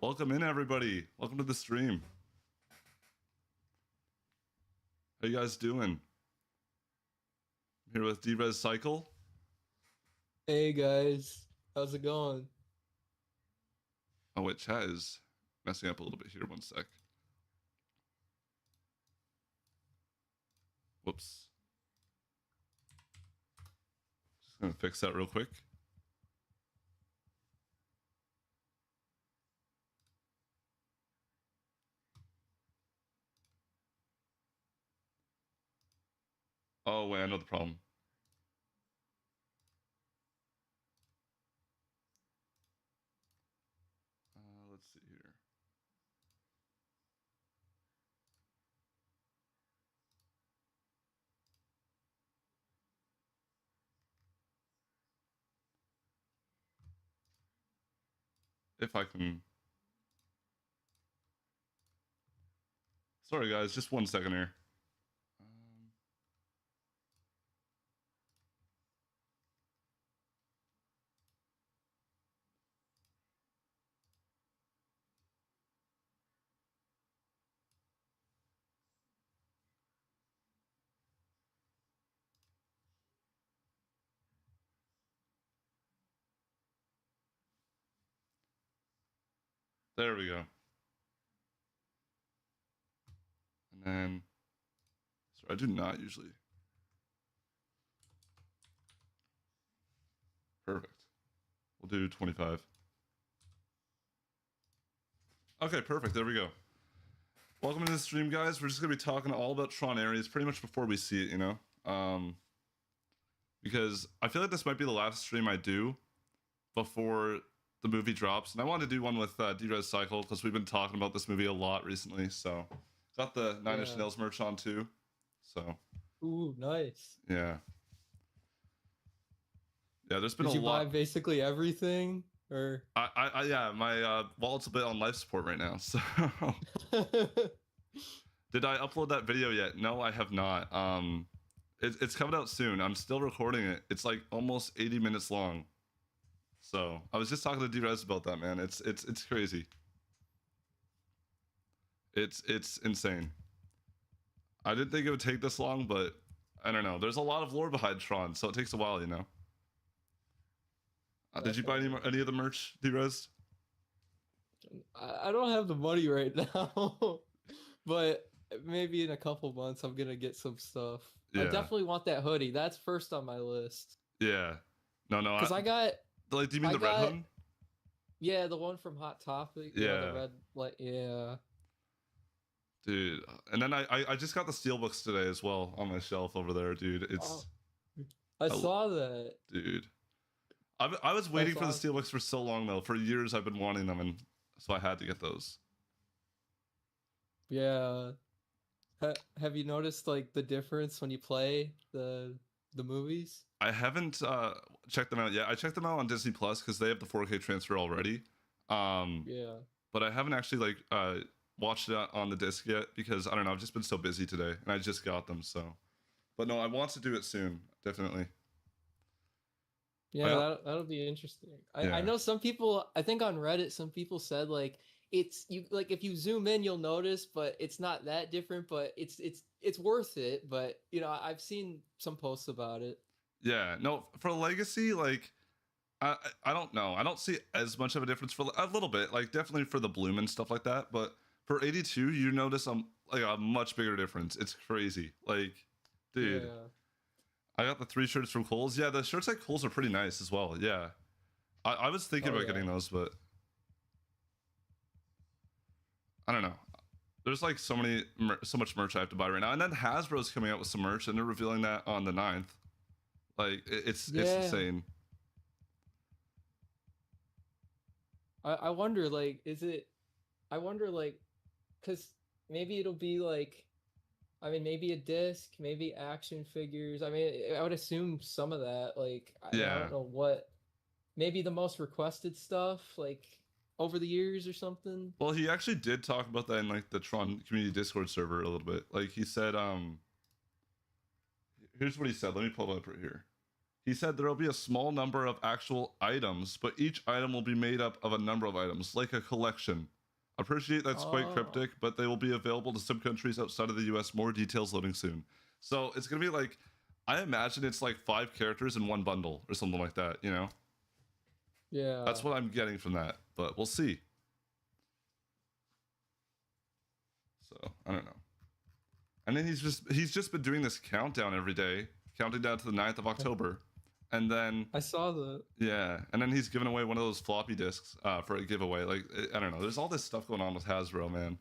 Welcome in, everybody. Welcome to the stream. How you guys doing? I'm here with DerezzedCycle. Hey guys, how's it going? Oh, wait, chat is messing up a little bit here. One sec. Whoops. Just gonna fix that real quick. Oh, wait, I know the problem. Let's see here. If I can... Sorry, guys, just 1 second here. There we go. And then... Sorry, I do not usually... Perfect. We'll do 25. Okay, perfect. There we go. Welcome to the stream, guys. We're just going to be talking all about Tron areas pretty much before we see it, you know? Because I feel like this might be the last stream I do before the movie drops. And I wanted to do one with DerezzedCycle because we've been talking about this movie a lot recently. So, got the Nine Inch Yeah. Nails merch on too. So, Ooh, nice. yeah. Yeah, there's been Did a you buy lot. basically everything or Yeah, my wallet's a bit on life support right now. So, did I upload that video yet? No, I have not. It's coming out soon. I'm still recording it. It's like almost 80 minutes long. So I was just talking to Derez about that, man. It's crazy. It's insane. I didn't think it would take this long, but I don't know. There's a lot of lore behind Tron, so it takes a while, you know. Did you buy any of the merch, Derez? I don't have the money right now, but maybe in a couple months I'm gonna get some stuff. I Yeah, definitely want that hoodie. That's first on my list. yeah. No, Cause I got like. Do you mean I the red got hood? yeah, the one from Hot Topic, the Yeah, red like yeah. dude. And then I just got the steelbooks today as well on my shelf over there, dude. Oh, I I, saw that. dude. I was waiting That's for the awesome. steelbooks for so long though. For years I've been wanting them, and so I had to get those. Yeah. Have you noticed like the difference when you play the movies? I haven't checked them out yet. I checked them out on Disney Plus because they have the 4K transfer already. Um, Yeah. but I haven't actually like watched it on the disc yet because I don't know. I've just been so busy today, and I just got them. So, but no, I want to do it soon. Definitely. Yeah, that'll be interesting. I Yeah, know some people, I think on Reddit, some people said like it's you like if you zoom in you'll notice, but it's not that different, but it's worth it. But you know, I've seen some posts about it. yeah. No, for Legacy, like I don't know. I don't see as much of a difference for a little bit. Like definitely for the bloom and stuff like that. But for 82, you notice like a much bigger difference. It's crazy. Like, dude. Yeah. I got the 3 shirts from Kohl's. Yeah, the shirts at Kohl's are pretty nice as well. Yeah. I was thinking Oh about getting yeah. those, but I don't know. There's like so much merch I have to buy right now. And then Hasbro's coming out with some merch and they're revealing that on the 9th. Like it's Yeah. insane. I wonder like is it I wonder like because maybe it'll be like I mean, maybe a disc, maybe action figures. I mean, I would assume some of that. Like, I mean, I don't Yeah. know what. Maybe the most requested stuff, like over the years or something. Well, he actually did talk about that in like the Tron community Discord server a little bit. Like he said, here's what he said. Let me pull it up right here. He said there will be a small number of actual items, but each item will be made up of a number of items, like a collection. Appreciate that's quite Oh, cryptic, but they will be available to some countries outside of the US. More details loading soon. So it's gonna be like, I imagine it's like 5 characters in one bundle or something like that, you know? yeah. That's what I'm getting from that, but we'll see. So I don't know. And then he's just been doing this countdown every day, counting down to the 9th of October. And then I saw the. yeah, and then he's giving away one of those floppy disks for a giveaway. Like I don't know, there's all this stuff going on with Hasbro, man.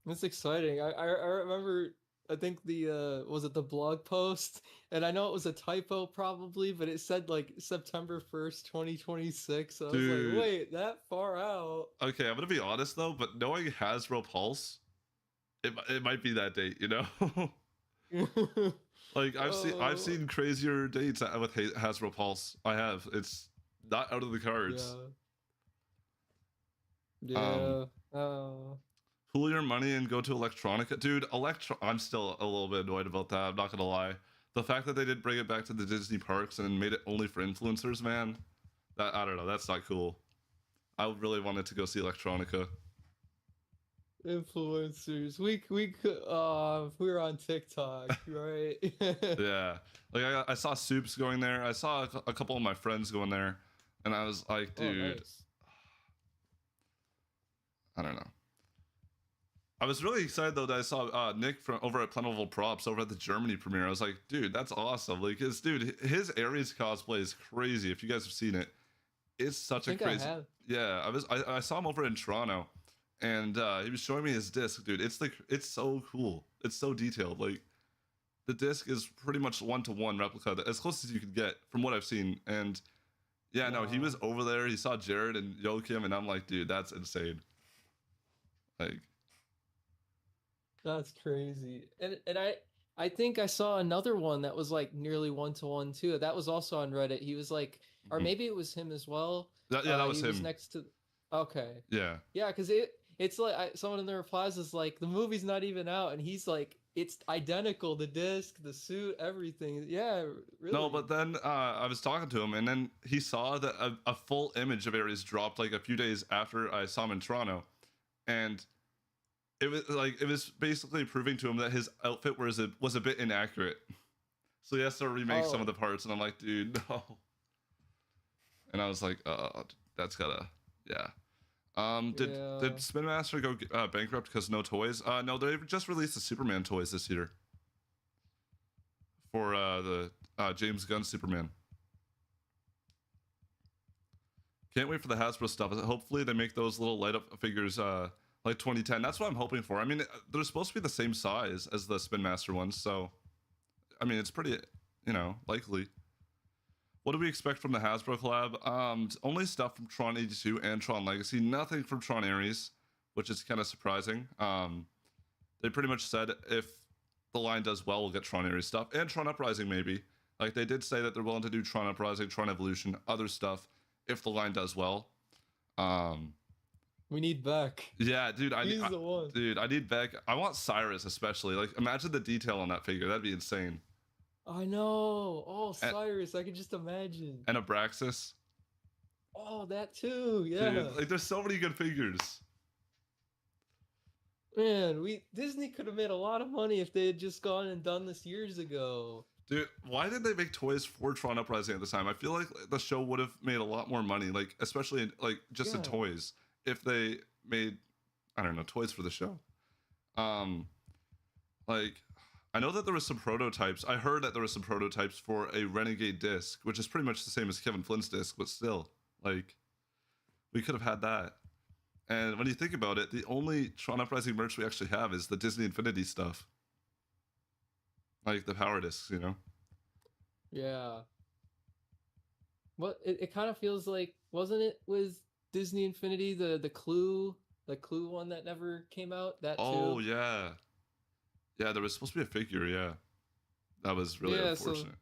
It's exciting. I remember. I think the was it the blog post, and I know it was a typo probably, but it said like September 1st, 2026. So I was like, Dude, wait, that far out? okay, I'm gonna be honest though, but knowing Hasbro Pulse, it might be that date, you know. Like I've Oh, seen crazier dates with Hasbro Pulse. I have. It's not out of the cards. yeah, Um, yeah. Oh, pool your money and go to Electronica, dude. I'm still a little bit annoyed about that. I'm not gonna lie. The fact that they did bring it back to the Disney parks and made it only for influencers, man. That I don't know. That's not cool. I really wanted to go see Electronica. influencers. We could we were on TikTok, right? Yeah, like I saw Soups going there. I saw a couple of my friends going there, and I was like, Oh, dude, nice. I don't know. I was really excited though that I saw Nick from over at Plentiful Props over at the Germany premiere. I was like, dude, that's awesome. Like his Ares cosplay is crazy. If you guys have seen it, it's I such a think I crazy. have. Yeah, I saw him over in Toronto, and he was showing me his disc, dude. It's so cool. It's so detailed. Like the disc is pretty much 1-to-1 replica, as close as you could get from what I've seen. And yeah, no, he was Wow, over there. He saw Jared and Joachim, and I'm like, dude, that's insane. Like, that's crazy. And I think I saw another one that was like nearly 1-to-1 too. That was also on Reddit. He was like, or mhm. maybe it was him as well. Yeah, that was He was him. next to. Okay, Yeah. yeah, because it's like someone in the replies is like the movie's not even out, and he's like it's identical, the disc, the suit, everything. Yeah, No, really. but then I was talking to him, and then he saw that a full image of Ares dropped like a few days after I saw him in Toronto, and it was basically proving to him that his outfit was a bit inaccurate. So he has to remake some of Oh, the parts, and I'm like, dude, no. And I was like, that's gotta, yeah. Did yeah. Spin Master go bankrupt because no toys? No, they just released the Superman toys this year for the James Gunn Superman. Can't wait for the Hasbro stuff. Hopefully they make those little light up figures like 2010. That's what I'm hoping for. I mean, they're supposed to be the same size as the Spin Master ones, so I mean, it's pretty, likely. What do we expect from the Hasbro collab? Only stuff from Tron 82 and Tron Legacy. Nothing from Tron Ares, which is kind of surprising. They pretty much said if the line does well, we'll get Tron Ares stuff and Tron Uprising maybe. Like they did say that they're willing to do Tron Uprising, Tron Evolution, other stuff if the line does well. Um, We need Beck. yeah, dude, He's the one. I need Beck. I want Cyrus especially. Like imagine the detail on that figure. That'd be insane. I know. Oh, And, Cyrus, I can just imagine. and Abraxas. Oh, that too. Dude, Yeah. like there's so many good figures. Man, we Disney could have made a lot of money if they had just gone and done this years ago. Dude, why did they make toys for Tron Uprising at the time? I feel like the show would have made a lot more money, like especially in, like just in Yeah. toys, if they made, I don't know, toys for the show. Um, like I know that there was some prototypes. I heard that there was some prototypes for a Renegade disc, which is pretty much the same as Kevin Flynn's disc, but still, like we could have had that. And when you think about it, the only Tron Uprising merch we actually have is the Disney Infinity stuff, like the power discs. Yeah. What it kind of feels like, wasn't it with Disney Infinity the Clue one that never came out? That Oh too. yeah, yeah. There was supposed to be a figure. Yeah, that was really Yeah, so unfortunate.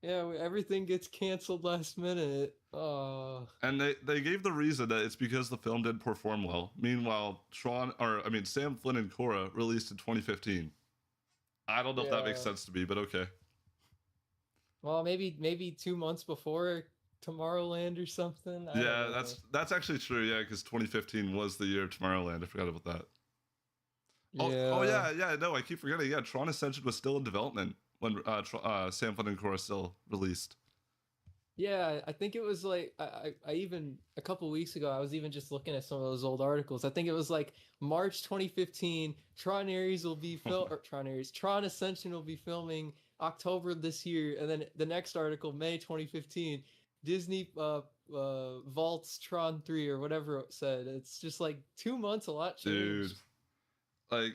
yeah, everything gets canceled last minute. And they gave the reason that it's because the film didn't perform well. Meanwhile, Sam Flynn and Cora released in 2015. I don't know if that makes Yeah. sense to me, but okay. Well, maybe 2 months before Tomorrowland or something. I don't Yeah, know. that's actually true. Yeah, because 2015 was the year of Tomorrowland. I forgot about that. Oh Yeah. yeah, yeah. No, I keep forgetting. Yeah, Tron Ascension was still in development when Sam Fun and Core still released. Yeah, I think it was like I even a couple weeks ago I was even just looking at some of those old articles. I think it was like March 2015. Tron Ares will be Oh my. Tron Ascension will be filming October this year, and then the next article May 2015. Disney vaults Tron 3 or whatever it said. It's just like 2 months, a lot Dude, changed. like,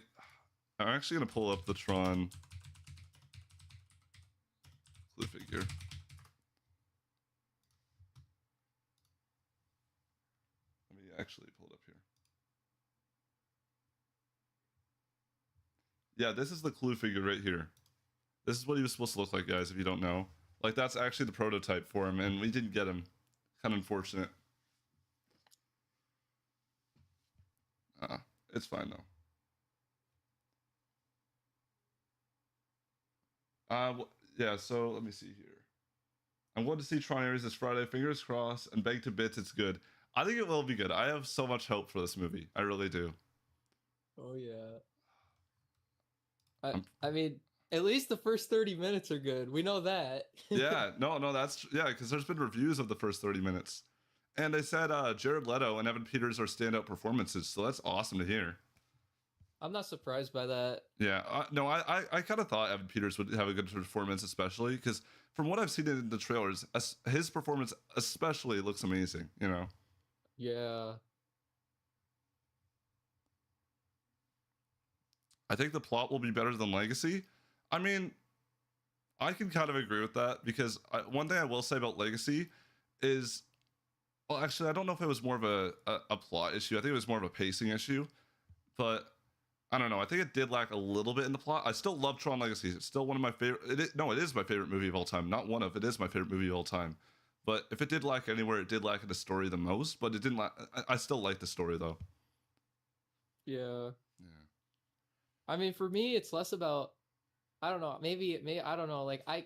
I'm actually gonna pull up the Tron clue figure. Let me actually pull it up here. Yeah, this is the clue figure right here. This is what he was supposed to look like, guys. If you don't know, like that's actually the prototype for him, and we didn't get him. Kind of unfortunate. Uh, it's fine though. Yeah. So let me see here. I'm going to see Tron Ares this Friday. Fingers crossed, and beg to bits it's good. I think it will be good. I have so much hope for this movie. I really do. Oh yeah. I I'm, I mean, at least the first 30 minutes are good. We know that. yeah. No. No. That's yeah. Because there's been reviews of the first 30 minutes, and they said Jared Leto and Evan Peters are standout performances. So that's awesome to hear. I'm not surprised by that. Yeah, no, I kind of thought Evan Peters would have a good performance, especially because from what I've seen in the trailers, his performance especially looks amazing. You know, Yeah. I think the plot will be better than Legacy. I mean, I can kind of agree with that because one thing I will say about Legacy is, well, actually, I don't know if it was more of a plot issue. I think it was more of a pacing issue, but I don't know. I think it did lack a little bit in the plot. I still love Tron Legacy. It's still one of my favorite. No, it is my favorite movie of all time. Not one of. It is my favorite movie of all time. But if it did lack anywhere, it did lack in the story the most. But it didn't lack. I still like the story though. Yeah. Yeah. I mean, for me, it's less about, I don't know, maybe it may, I don't know, like I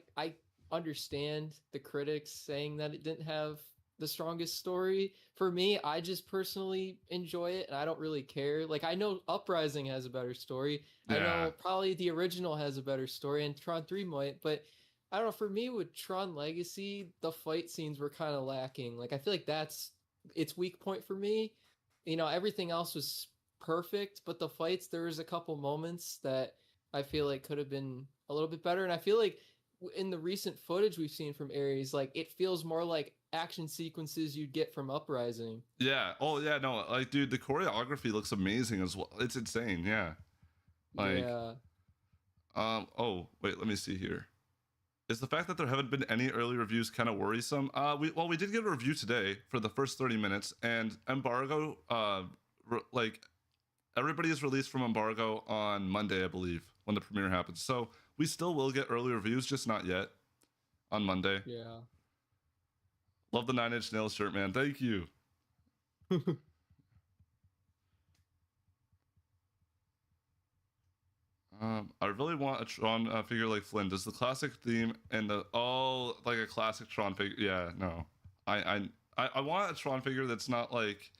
understand the critics saying that it didn't have the strongest story. For me, I just personally enjoy it and I don't really care. Like I know Uprising has a better story. I Yeah. know probably the original has a better story and Tron 3 might, but I don't know, for me with Tron Legacy, the fight scenes were kind of lacking. Like I feel like that's its weak point for me. Everything else was perfect, but the fights, there was a couple moments that I feel like could have been a little bit better. And I feel like in the recent footage we've seen from Ares, like it feels more like action sequences you'd get from Uprising. Yeah. Oh yeah. No. Like, dude, the choreography looks amazing as well. It's insane. Yeah. Like. Yeah. Oh wait. Let me see here. Is the fact that there haven't been any early reviews kind of worrisome? We did get a review today for the first 30 minutes, and embargo. Like everybody is released from embargo on Monday, I believe, when the premiere happens. So we still will get early reviews, just not yet on Monday. Yeah. Love the Nine Inch Nails shirt, man. Thank you. I really want a Tron figure like Flynn. Does the classic theme and the like a classic Tron figure? Yeah, no. I want a Tron figure that's not like,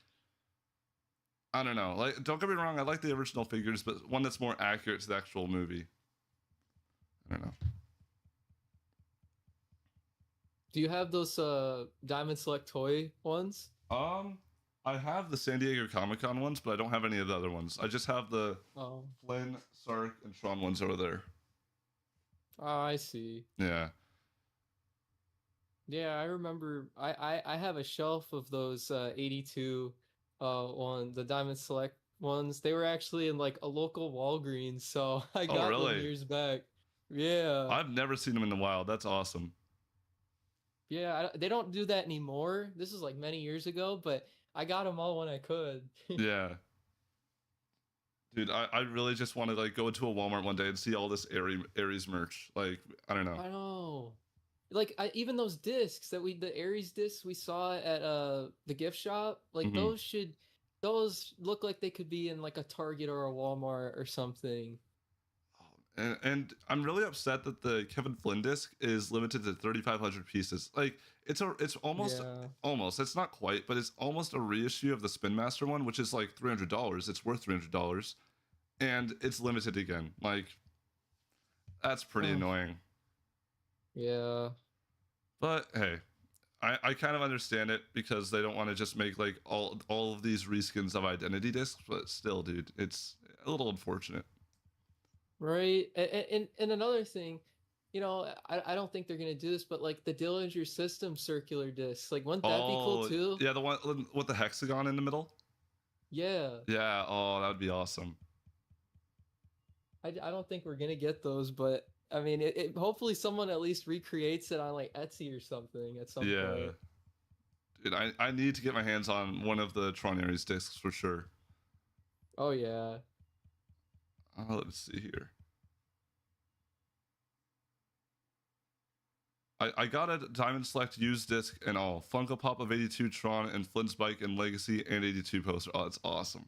I don't know. Like, don't get me wrong, I like the original figures, but one that's more accurate to the actual movie. I don't know. Do you have those Diamond Select toy ones? Um, I have the San Diego Comic Con ones, but I don't have any of the other ones. I just have the Oh. Flynn, Sark, and Tron ones over there. Oh, I see. Yeah. Yeah, I remember I have a shelf of those 82 the Diamond Select ones. They were actually in like a local Walgreens, so I Oh, got them really? years back. Yeah. I've never seen them in the wild. That's awesome. Yeah, they don't do that anymore. This is like many years ago, but I got them all when I could. Yeah. Dude, I really just want to like go into a Walmart one day and see all this Aries merch. Like, I don't know. I know. Like even those discs the Aries discs we saw at the gift shop, like Hmm. those look like they could be in like a Target or a Walmart or something. And I'm really upset that the Kevin Flynn disc is limited to 3,500 pieces. Like it's Yeah. almost it's not quite, but it's almost a reissue of the Spin Master one, which is like $300. It's worth $300, and it's limited again. Like that's pretty Oh, annoying. yeah. But hey, I kind of understand it because they don't want to just make like all of these reskins of identity discs, but still, dude, it's a little unfortunate. Right. And another thing, I don't think they're gonna do this, but like the Dillinger System circular discs, like wouldn't that be cool Oh, too? yeah, the one with the hexagon in the middle. Yeah. Yeah, oh, that would be awesome. I don't think we're gonna get those, but I mean, hopefully someone at least recreates it on like Etsy or something at some Yeah, point. dude, I need to get my hands on one of the Tron Ares discs for sure. Oh yeah. Let's see here. I got a Diamond Select used disc and all. Funko Pop of 82 Tron and Flynn's Bike and Legacy and 82 poster. Oh, it's awesome.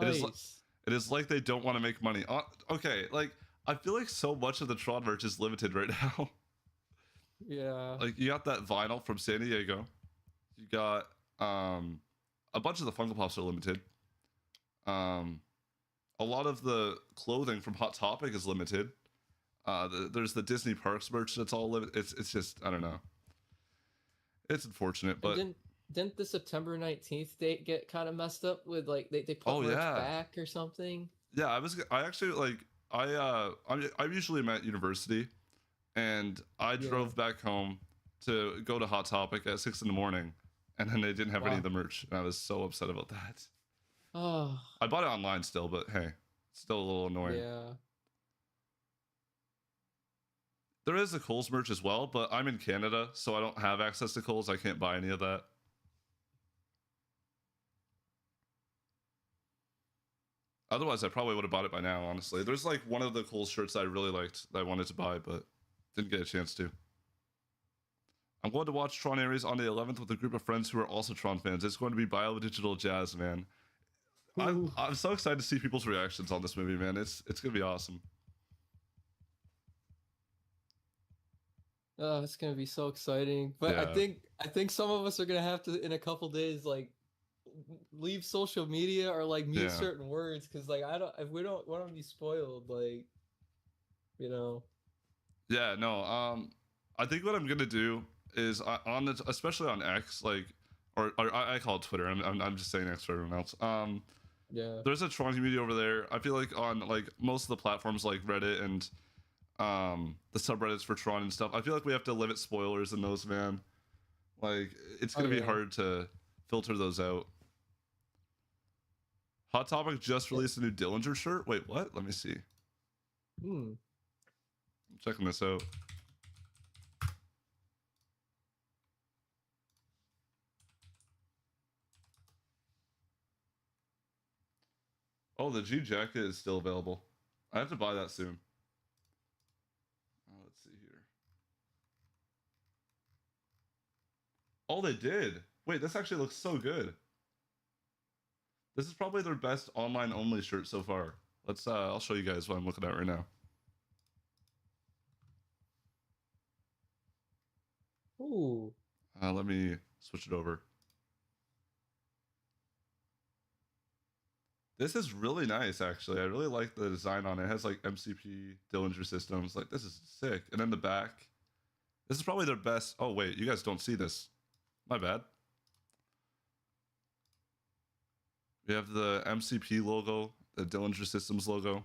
It is Nice. it is like they don't want to make money. Okay, like I feel like so much of the Tron merch is limited right now. Yeah. Like you got that vinyl from San Diego. You got a bunch of the Funko Pops are limited. Um a lot of the clothing from Hot Topic is limited. There's the Disney Parks merch that's all limited. It's just I don't know. It's unfortunate, And but didn't the September 19th date get kind of messed up with like they put oh merch yeah, back or something? yeah. I actually like I'm usually at university, and I Yeah. drove back home to go to Hot Topic at 6 in the morning, and then they didn't have any of Wow. the merch, and I was so upset about that. Oh, I bought it online still, but hey, it's still a little annoying. yeah. There is the Kohl's merch as well, but I'm in Canada, so I don't have access to Kohl's. I can't buy any of that. Otherwise, I probably would have bought it by now, honestly. There's like one of the Kohl's shirts I really liked that I wanted to buy, but didn't get a chance to. I'm going to watch Tron Ares on the 11th with a group of friends who are also Tron fans. It's going to be Biodigital Jazz, man. Ooh. I'm so excited to see people's reactions on this movie, man. It's gonna be awesome. Oh, it's gonna be so exciting. But Yeah, I think some of us are gonna have to in a couple days like leave social media or like mute yeah, certain words because like I don't if we don't want to be spoiled like you know. yeah. No, I think what I'm gonna do is on the especially on X, like, or I call it Twitter. I'm just saying X for everyone else. Yeah. There's a Tron community over there. I feel like on like most of the platforms like Reddit and the subreddits for Tron and stuff, I feel like we have to limit spoilers in those, man. Like it's Oh gonna be yeah. hard to filter those out. Hot Topic just Yeah. released a new Dillinger shirt. Wait, what? Let me see. Hmm. I'm checking this out. Oh, the G jacket is still available. I have to buy that soon. Let's see here. Oh, they did. Wait, this actually looks so good. This is probably their best online only shirt so far. Let's I'll show you guys what I'm looking at right now. Ooh. Let me switch it over. This is really nice, actually. I really like the design on it. It has like MCP Dillinger systems. Like this is sick. And then the back. This is probably their best. Oh wait, you guys don't see this. My bad. We have the MCP logo, the Dillinger Systems logo,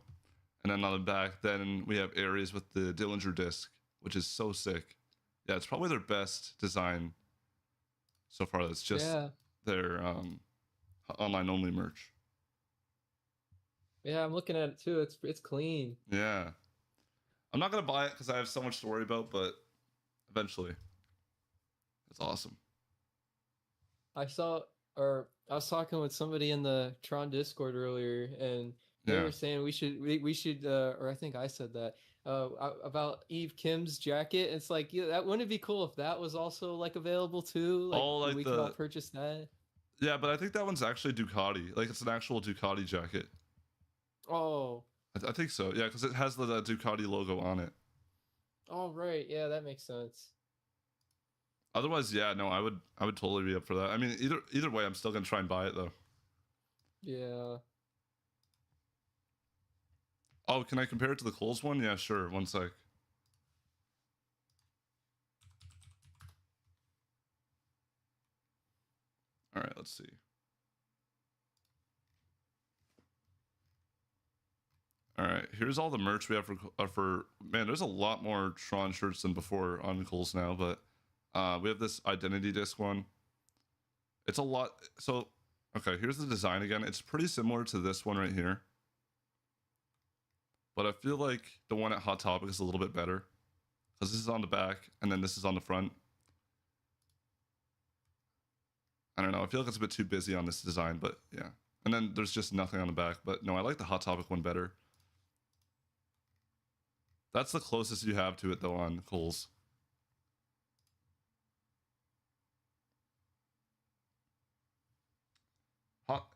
and then on the back, then we have areas with the Dillinger disc, which is so sick. Yeah, it's probably their best design so far. That's just Yeah. their online only merch. Yeah, I'm looking at it too. It's clean. Yeah, I'm not gonna buy it because I have so much to worry about, but eventually, it's awesome. I saw or I was talking with somebody in the Tron Discord earlier, and they Yeah. were saying we should or I think I said that about Eve Kim's jacket. It's like yeah, that wouldn't it be cool if that was also like available too? Like All like we could all the purchase that. yeah, but I think that one's actually Ducati. Like it's an actual Ducati jacket. Oh, I think so. Yeah, because it has the Ducati logo on it. Oh right, yeah, that makes sense. Otherwise, yeah, no, I would totally be up for that. I mean, either way, I'm still gonna try and buy it though. Yeah. Oh, can I compare it to the Coles one? Yeah, sure. One sec. All right, let's see. All right, here's all the merch we have for man. There's a lot more Tron shirts than before on Kohl's now, but we have this identity disc one. It's a lot. So, okay, here's the design again. It's pretty similar to this one right here, but I feel like the one at Hot Topic is a little bit better because this is on the back and then this is on the front. I don't know. I feel like it's a bit too busy on this design, but yeah. And then there's just nothing on the back. But no, I like the Hot Topic one better. That's the closest you have to it though on Kohl's.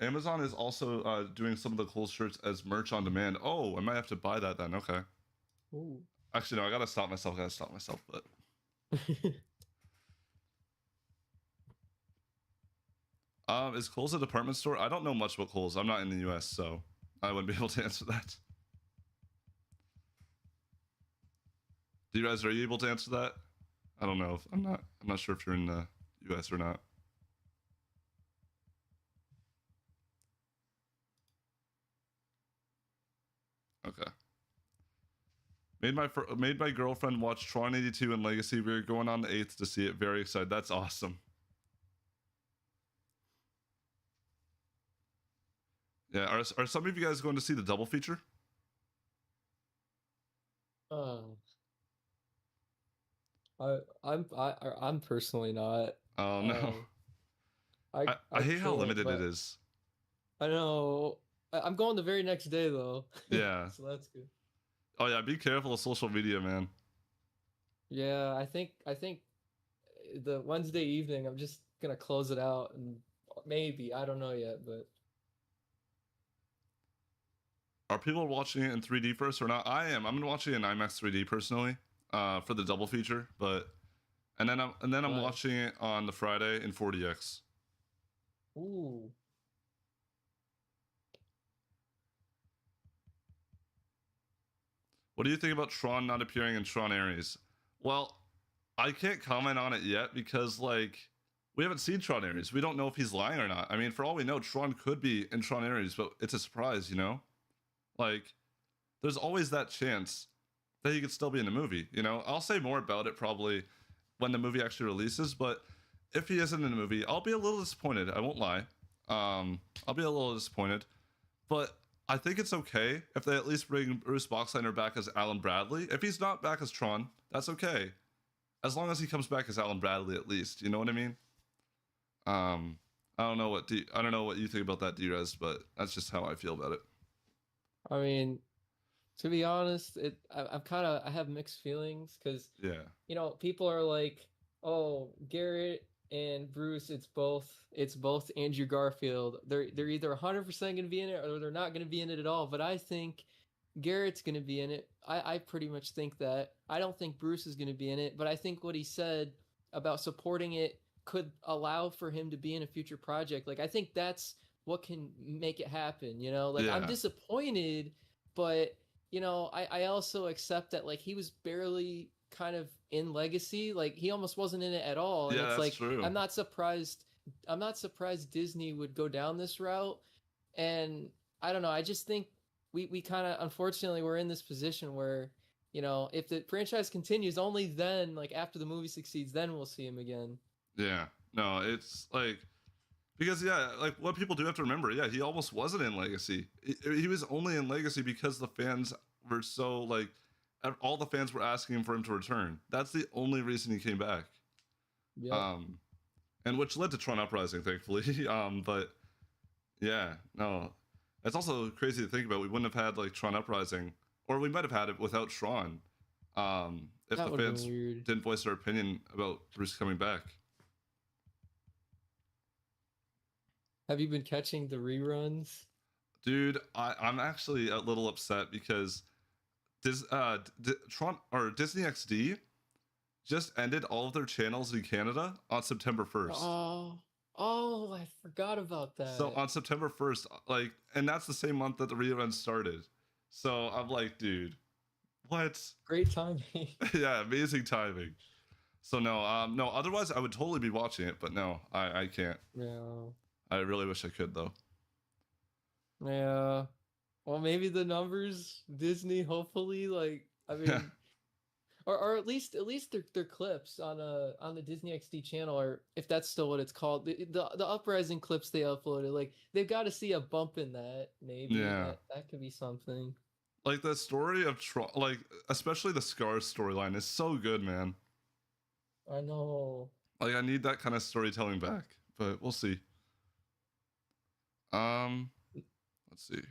Amazon is also doing some of the Kohl's shirts as merch on demand. Oh, I might have to buy that then. Okay. Ooh. Actually, no, I gotta stop myself. But is Kohl's a department store? I don't know much about Kohl's. I'm not in the U.S., so I wouldn't be able to answer that. Do you guys, are you able to answer that? I don't know. If I'm not sure if you're in the U.S. or not. Okay. Made my girlfriend watch Tron 82 and Legacy. We're going on the 8th to see it. Very excited. That's awesome. Yeah. Are some of you guys going to see the double feature? Oh. I'm personally not. Oh no. Um, I hate how can't, limited it but is. I know. I'm going the very next day though. Yeah. So that's good. Oh yeah. Be careful of social media, man. Yeah, I think the Wednesday evening I'm just gonna close it out and maybe I don't know yet, but Are people watching it in 3D first or not? I am. I'm watching it in IMAX 3D personally, for the double feature. But and then I'm nice. watching it on the Friday in 4DX. Ooh. What do you think about Tron not appearing in Tron Ares? Well, I can't comment on it yet because like we haven't seen Tron Ares. We don't know if he's lying or not. I mean, for all we know, Tron could be in Tron Ares, but it's a surprise, you know? Like there's always that chance that he could still be in the movie, you know? I'll say more about it probably when the movie actually releases, but if he isn't in the movie, I'll be a little disappointed. I won't lie. I'll be a little disappointed, but I think it's okay if they at least bring Bruce Boxleitner back as Alan Bradley. If he's not back as Tron, that's okay, as long as he comes back as Alan Bradley at least. You know what I mean? Um, I don't know what you think about that, Derez, but that's just how I feel about it. I mean, to be honest, I'm kind of I have mixed feelings because Yeah, people are like, "Oh, Garrett and Bruce, it's both Andrew Garfield. They're either 100% going to be in it or they're not going to be in it at all." But I think Garrett's going to be in it. I pretty much think that. I don't think Bruce is going to be in it, but I think what he said about supporting it could allow for him to be in a future project. Like I think that's what can make it happen, Like I'm yeah, disappointed, but I also accept that like he was barely kind of in Legacy. Like he almost wasn't in it at all. And yeah. it's That's like true. I'm not surprised Disney would go down this route. And I don't know, I just think we kind of unfortunately we're in this position where, if the franchise continues, only then, like after the movie succeeds, then we'll see him again. Yeah, no, it's like because yeah, like what people do have to remember. Yeah, he almost wasn't in Legacy. He was only in Legacy because the fans were so like all the fans were asking for him to return. That's the only reason he came back. Yep. Um, and which led to Tron Uprising, thankfully. But yeah, no, it's also crazy to think about. We wouldn't have had like Tron Uprising, or we might have had it without Tron, if That the would have been fans weird. didn't voice their opinion about Bruce coming back. Have you been catching the reruns? Dude, I'm actually a little upset because Tron or Disney XD just ended all of their channels in Canada on September 1st. Oh, oh, I forgot about So that. on September 1st, like, and that's the same month that the reruns started. So I'm like, dude, what? Great timing. Yeah, amazing timing. So no, no. Otherwise, I would totally be watching it, but no, I can't. Yeah. I really wish I could though. Yeah. Well, maybe the numbers, Disney, hopefully, like, I Yeah, mean, or at least their clips on the Disney XD channel, or if that's still what it's called, the uprising clips they uploaded, like they've got to see a bump in that. Maybe yeah. that could be something. Like the story of Tron, like especially the Scars storyline is so good, man. I know. Like I need that kind of storytelling back, but we'll see. Um, let's see.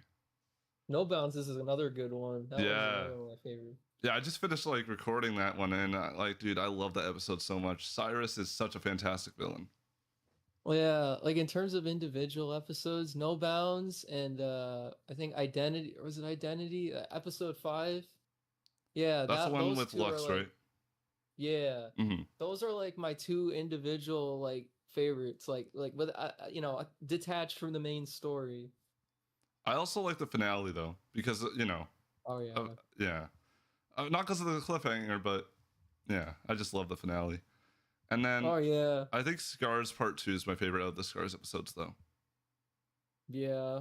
No Bounds is another good one. That one's Yeah, another one of my favorite. yeah. I just finished like recording that one, and like, dude, I love that episode so much. Cyrus is such a fantastic villain. Well, yeah, like in terms of individual episodes, No Bounds and I think Identity, or was it Identity? Episode 5. Yeah, That's the that one those with two are Lux, like, right? yeah, Hmm. those are like my two individual like favorites, like with detached from the main story. I also like the finale though, because Oh uh, yeah. yeah, not because of the cliffhanger, but yeah, I just love the finale. And then Oh yeah. I think Scars Part Two is my favorite of the Scars episodes, though. Yeah.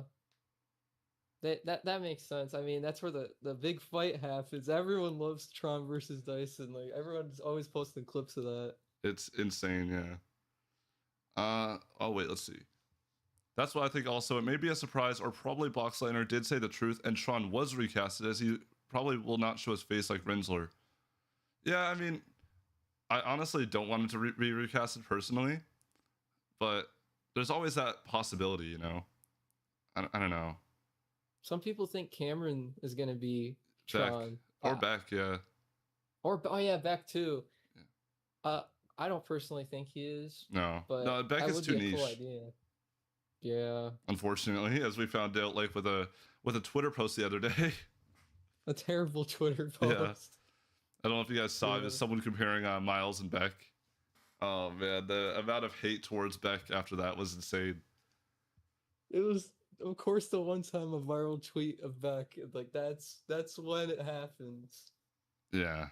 That makes sense. I mean, that's where the big fight happens. Everyone loves Tron versus Dyson. Like everyone's always posting clips of that. It's insane, yeah. Oh wait, let's see. That's what I think. Also, it may be a surprise, or probably Boxliner did say the truth, and Tron was recasted, as he probably will not show his face like Rinsler. Yeah, I mean, I honestly don't want him to be recasted personally, but there's always that possibility, you know. I don't know. Some people think Cameron is gonna be Beck Tron. or Beck, yeah. Or oh yeah, Beck too. Yeah. Uh, I don't personally think he is, No, but no, Beck that is would too be a cool niche. idea. Yeah, Unfortunately, as we found out, like with a Twitter post the other day. a terrible Twitter Yeah, post. I don't know if you guys saw it. It Yeah, was someone comparing Miles and Beck. Oh man, the amount of hate towards Beck after that was insane. it was of course the one time a viral tweet of Beck. Like that's when it happens. Yeah.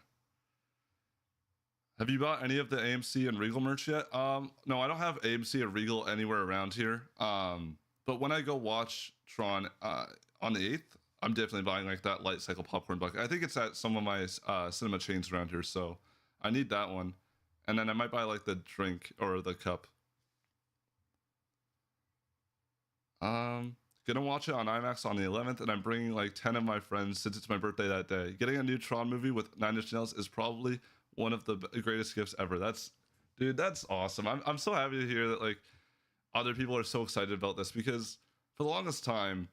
Have you bought any of the AMC and Regal merch yet? No, I don't have AMC or Regal anywhere around here. But when I go watch Tron on the 8th, I'm definitely buying like that light cycle popcorn bucket. I think it's at some of my cinema chains around here, so I need that one. And then I might buy like the drink or the cup. Gonna watch it on IMAX on the 11th, and I'm bringing like 10 of my friends since it's my birthday that day. Getting a new Tron movie with Nine Inch Nails is probably one of the greatest gifts ever. Dude, that's awesome. I'm so happy to hear that like other people are so excited about this because for the longest time,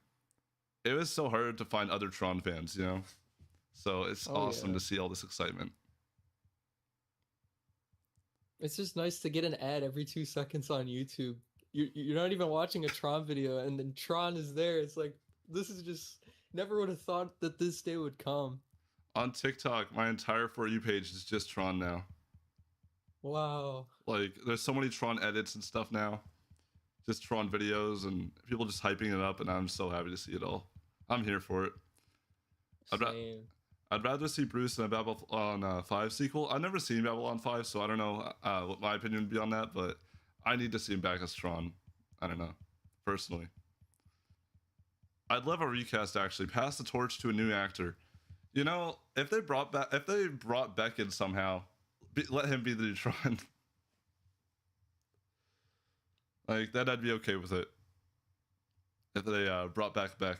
it was so hard to find other Tron fans, you know? So it's Oh awesome yeah, to see all this excitement. it's just nice to get an ad every 2 seconds on YouTube. You're not even watching a Tron video, and then Tron is there. It's like this is just never would have thought that this day would come. On TikTok, my entire For You page is just Tron now. Wow. Like, there's so many Tron edits and stuff now. Just Tron videos and people just hyping it up, and I'm so happy to see it all. I'm here for it. I'd, ra- Same. I'd rather see Bruce in a Babylon 5 sequel. I've never seen Babylon 5, so I don't know what my opinion would be on that, but I need to see him back as Tron. I don't know, personally. I'd love a recast, actually. Pass the torch to a new actor. You know, if they brought Beck in somehow, let him be the new Tron. Like, that I'd be okay with it. If they brought back Beck.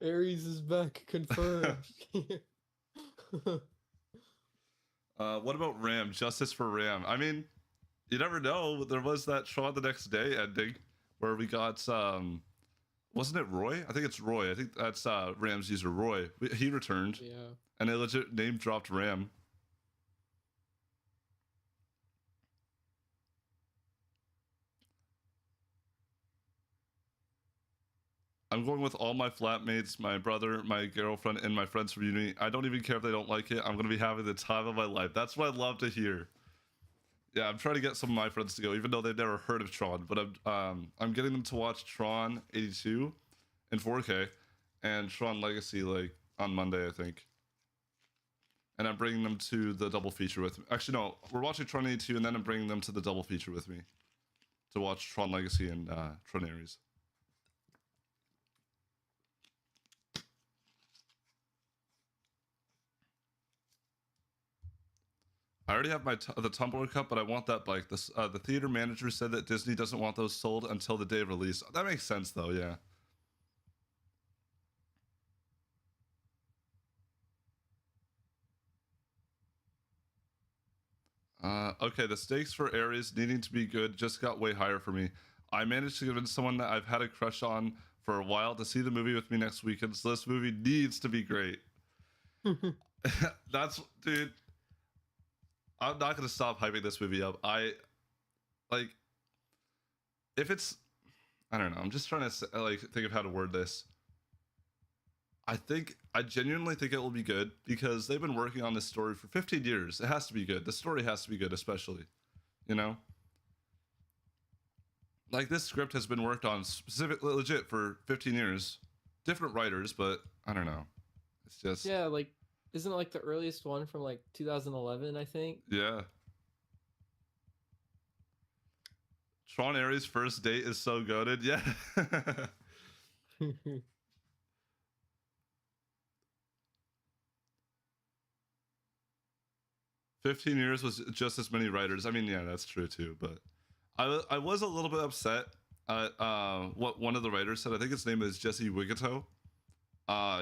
Ares is back, confirmed. What about Ram? Justice for Ram. I mean, you never know. There was that Tron the Next Day ending where we got wasn't it Roy? I think it's Roy. I think that's Ram's user Roy. He returned, Yeah. and they legit name dropped Ram. I'm going with all my flatmates, my brother, my girlfriend, and my friends from uni. I don't even care if they don't like it. I'm gonna be having the time of my life. That's what I love to hear. Yeah, I'm trying to get some of my friends to go, even though they've never heard of Tron. But I'm getting them to watch Tron 82 in 4K and Tron Legacy like on Monday, I think. And I'm bringing them to the double feature with me. Actually, no, we're watching Tron 82, and then I'm bringing them to the double feature with me to watch Tron Legacy and Tron Ares. I already have the Tumbler Cup, but I want that bike. The theater manager said that Disney doesn't want those sold until the day of release. That makes sense, though. Yeah. Okay, the stakes for Ares needing to be good just got way higher for me. I managed to convince someone that I've had a crush on for a while to see the movie with me next weekend, so this movie needs to be great. Dude, I'm not gonna stop hyping this movie up. Like, if it's, I don't know, I'm just trying to like think of how to word this. I genuinely think it will be good because they've been working on this story for 15 years. It has to be good. The story has to be good, especially, you know? Like, this script has been worked on legit for 15 years. Different writers, but I don't know. It's just. Yeah, like, isn't it like the earliest one from like 2011, I think? Yeah. Tron Ares' first date is so goated. Yeah. 15 years was just as many writers. I mean, yeah, that's true too. But I was a little bit upset at what one of the writers said. I think his name is Jesse Wigito.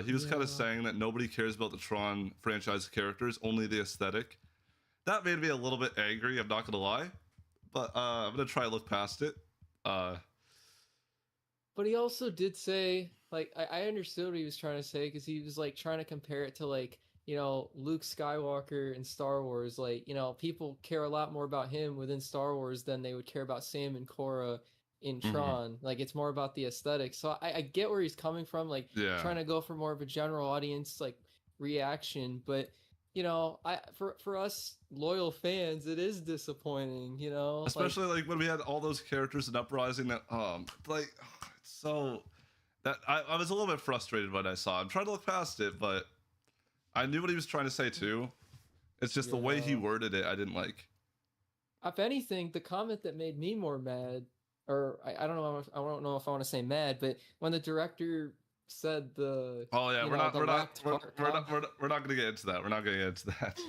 He was kind of saying that nobody cares about the Tron franchise characters, only the aesthetic. That made me a little bit angry. I'm not gonna lie, but I'm gonna try to look past it. But he also did say, like, I understood what he was trying to say because he was like trying to compare it to like, you know, Luke Skywalker in Star Wars. Like, you know, people care a lot more about him within Star Wars than they would care about Sam and Korra in Tron. Like, it's more about the aesthetic. So I get where he's coming from, like trying to go for more of a general audience like reaction, but you know, for us loyal fans, it is disappointing, you know, especially like when we had all those characters in Uprising that like so that I was a little bit frustrated when I saw. I'm trying to look past it, but I knew what he was trying to say too. It's just the way he worded it I didn't like. If anything, the comment that made me more mad, or I don't know if I want to say mad, but when the director said the we're not gonna get into that. We're not gonna get into that.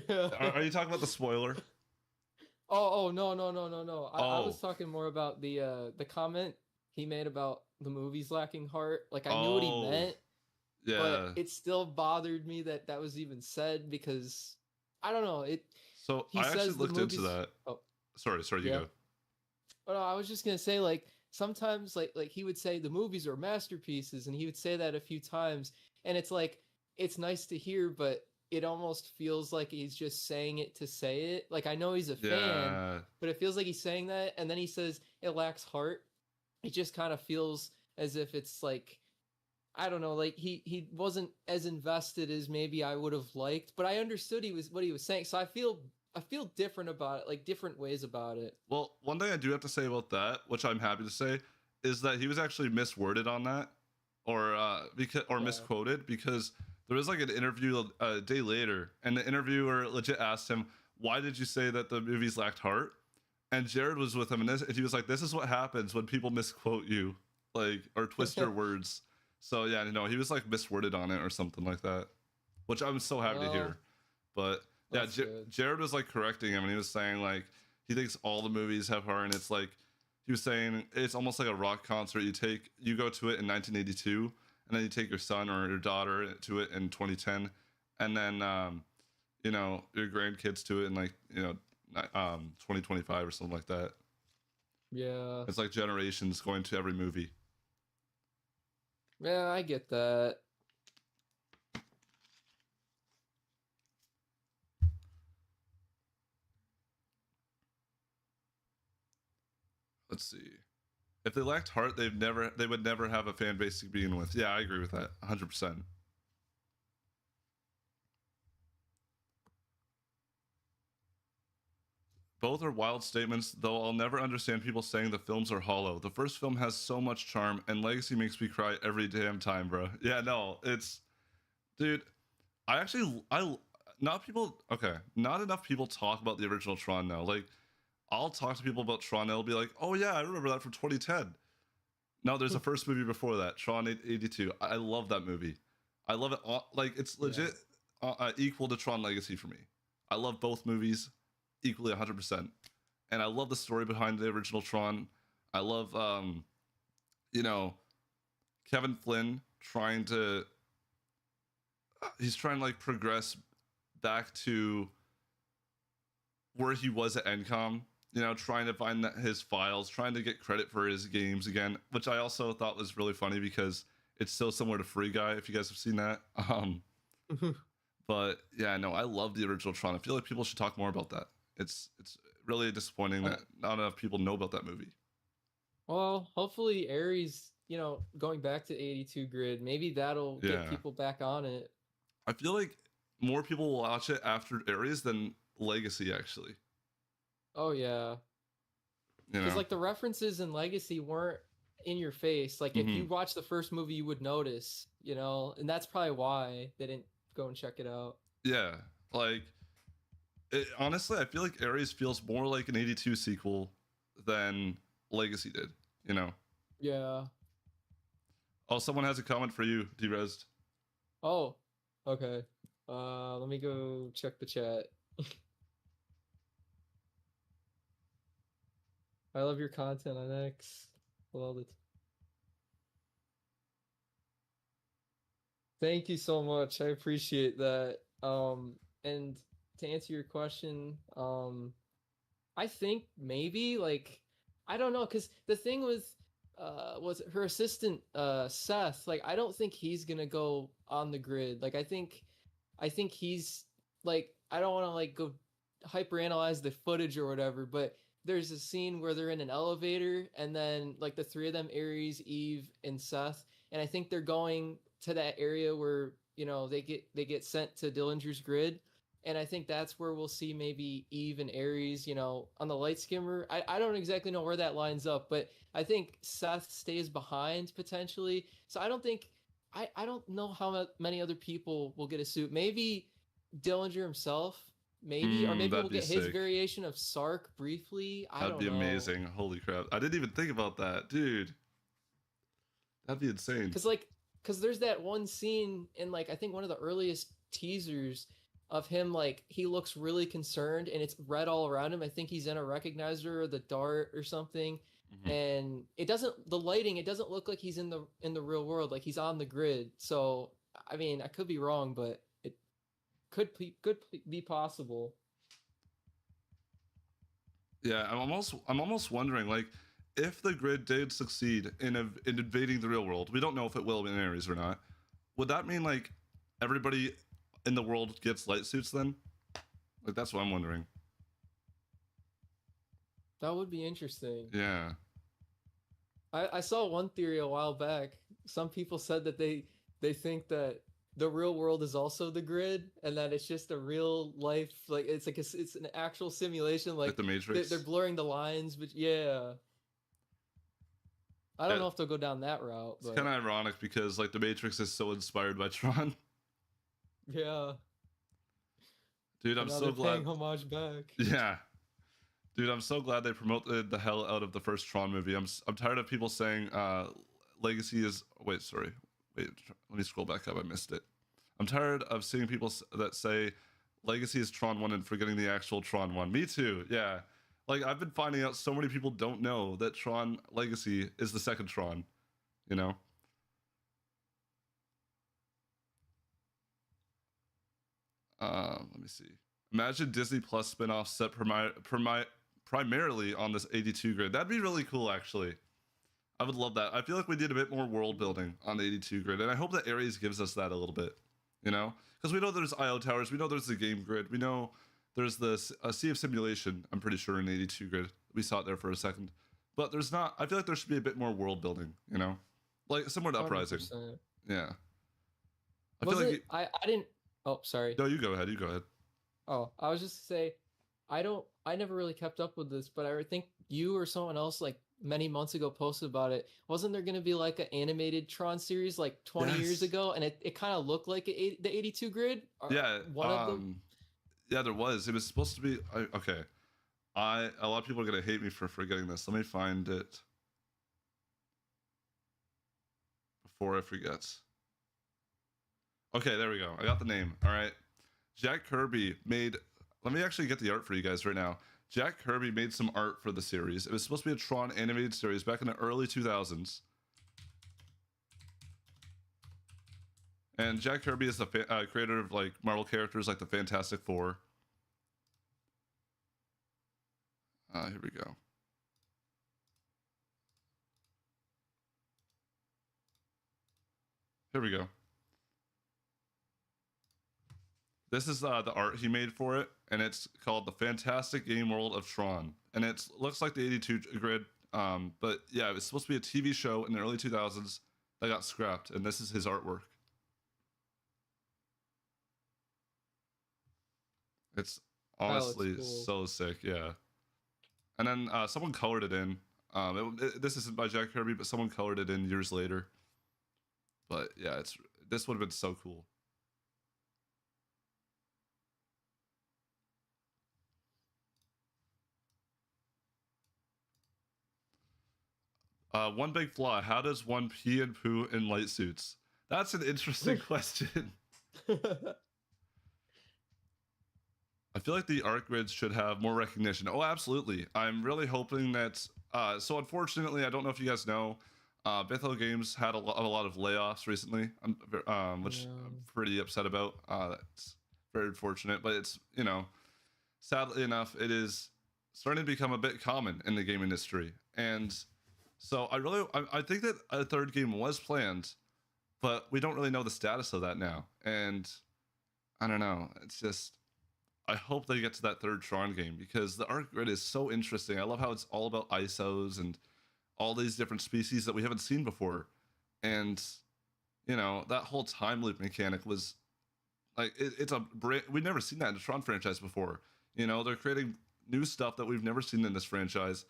Yeah. Are you talking about the spoiler? Oh no. I was talking more about the comment he made about the movies lacking heart. Like, I knew what he meant. Yeah. But it still bothered me that that was even said because I don't know. So I actually looked into that. Oh, sorry, you go. Oh, no, I was just gonna say, like, sometimes like he would say the movies are masterpieces, and he would say that a few times, and it's like it's nice to hear, but it almost feels like he's just saying it to say it. Like, I know he's a fan, but it feels like he's saying that, and then he says it lacks heart. It just kind of feels as if it's like, I don't know, like he wasn't as invested as maybe I would have liked, but I understood what he was saying. So I feel different about it, like different ways about it. Well, one thing I do have to say about that, which I'm happy to say, is that he was actually misworded on that, or misquoted, because there was like an interview a day later, and the interviewer legit asked him, "Why did you say that the movies lacked heart?" And Jared was with him, and he was like, "This is what happens when people misquote you, like, or twist your words." So yeah, he was like misworded on it or something like that, which I'm so happy to hear. But yeah, Jared was like correcting him, and he was saying like he thinks all the movies have heart, and it's like he was saying it's almost like a rock concert. You go to it in 1982, and then you take your son or your daughter to it in 2010, and then your grandkids to it in 2025 or something like that. Yeah, it's like generations going to every movie. Yeah, I get that. Let's see. If they lacked heart, they would never have a fan base to begin with. Yeah, I agree with that 100%. Both are wild statements, though I'll never understand people saying the films are hollow. The first film has so much charm, and Legacy makes me cry every damn time, bro. Yeah, no, it's, dude. I not people. Okay, not enough people talk about the original Tron now. Like, I'll talk to people about Tron, and they'll be like, "Oh yeah, I remember that from 2010." No, there's a first movie before that, Tron 82. I love that movie. I love it. Like, it's legit equal to Tron Legacy for me. I love both movies equally 100%, and I love the story behind the original Tron. I love, you know, Kevin Flynn trying to. He's trying to like progress back to where he was at Encom. You know, trying to find his files, trying to get credit for his games again, which I also thought was really funny because it's so similar to Free Guy. If you guys have seen that, but yeah, no, I love the original Tron. I feel like people should talk more about that. It's really disappointing that not enough people know about that movie. Well, hopefully Ares, going back to 82 grid, maybe that'll get people back on it. I feel like more people will watch it after Ares than Legacy, actually. Oh yeah, because like the references in Legacy weren't in your face. Like if you watch the first movie, you would notice, and that's probably why they didn't go and check it out. Yeah, like honestly, I feel like Ares feels more like an 82 sequel than Legacy did. Yeah. Oh, someone has a comment for you, Derezed. Oh, okay. Let me go check the chat. I love your content on X. Love it. Thank you so much. I appreciate that. And to answer your question, I think maybe like I don't know, because the thing with was her assistant Seth, like I don't think he's gonna go on the grid. Like I think he's like, I don't want to like go hyper analyze the footage or whatever, but there's a scene where they're in an elevator and then like the three of them, Ares, Eve, and Seth, and I think they're going to that area where they get sent to Dillinger's grid, and I think that's where we'll see maybe Eve and Ares on the light skimmer. I don't exactly know where that lines up, but I think Seth stays behind potentially, so I don't think I don't know how many other people will get a suit. Maybe Dillinger himself, maybe, or maybe we'll get his variation of Sark briefly. That'd be amazing. Holy crap. I didn't even think about that, dude. That'd be insane. Because there's that one scene in like I think one of the earliest teasers of him, like he looks really concerned and it's red all around him. I think he's in a recognizer or the dart or something. And the lighting, it doesn't look like he's in the real world, like he's on the grid. So I mean, I could be wrong, but it could be possible. Yeah, I'm almost wondering, like, if the grid did succeed in invading the real world, we don't know if it will in Ares or not. Would that mean like everybody in the world gets light suits then? Like that's what I'm wondering. That would be interesting. Yeah. I saw one theory a while back. Some people said that they think that the real world is also the grid, and that it's just a real life, like it's an actual simulation, like the Matrix. They're blurring the lines, but yeah. I don't know if they'll go down that route. It's kind of ironic because like the Matrix is so inspired by Tron. Yeah. Dude, I'm so glad. Paying homage back. Yeah. Dude, I'm so glad they promoted the hell out of the first Tron movie. I'm tired of people saying Legacy is... Wait, let me scroll back up. I missed it. I'm tired of seeing people that say Legacy is Tron 1 and forgetting the actual Tron 1. Me too, yeah. Like, I've been finding out so many people don't know that Tron Legacy is the second Tron, Let me see. Imagine Disney Plus spinoff set primarily on this 82 grid. That'd be really cool, actually. I would love that. I feel like we did a bit more world building on the 82 grid, and I hope that Ares gives us that a little bit, Because we know there's IO towers, we know there's the game grid, we know there's the Sea of Simulation, I'm pretty sure, in 82 grid. We saw it there for a second. but there's not. I feel like there should be a bit more world building, you know, like similar to Uprising. 100%. Yeah, I feel Was like it? I didn't. Oh, sorry. no, you go ahead. You go ahead. Oh, I was just to say, I don't. I never really kept up with this, but I think you or someone else like many months ago posted about it. Wasn't there going to be like an animated Tron series like 20 years Yes. ago, and it kind of looked like the 82 grid? Yeah. One of them. Yeah, there was. It was supposed to be. Okay. A lot of people are gonna hate me for forgetting this. Let me find it before I forget. Okay, there we go. I got the name. All right. Jack Kirby made. Let me actually get the art for you guys right now. Jack Kirby made some art for the series. It was supposed to be a Tron animated series back in the early 2000s. And Jack Kirby is the creator of like Marvel characters like the Fantastic Four. Here we go. Here we go. This is the art he made for it, and it's called The Fantastic Game World of Tron. And it looks like the 82 grid, but yeah, it was supposed to be a TV show in the early 2000s that got scrapped, and this is his artwork. It's honestly cool. so sick, yeah. And then someone colored it in. This isn't by Jack Kirby, but someone colored it in years later. But yeah, this would have been so cool. One big flaw. How does one pee and poo in light suits? That's an interesting question. I feel like the art grids should have more recognition. Oh, absolutely. I'm really hoping that. So unfortunately, I don't know if you guys know, Bethel Games had a lot of layoffs recently, which I'm pretty upset about. That's very unfortunate, but it's, you know, sadly enough, it is starting to become a bit common in the game industry. And so I think that a third game was planned, but we don't really know the status of that now. And I don't know. It's just, I hope they get to that third Tron game because the art grid is so interesting. I love how it's all about ISOs and all these different species that we haven't seen before. And, you know, that whole time loop mechanic was like, we've never seen that in the Tron franchise before. You know, they're creating new stuff that we've never seen in this franchise.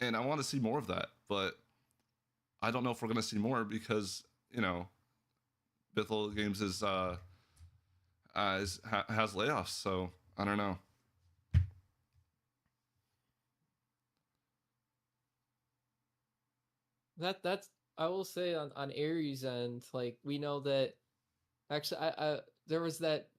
And I want to see more of that, but I don't know if we're going to see more because, you know, Bethel Games has layoffs. So I don't know. That's I will say on Ares end, like we know that actually I there was that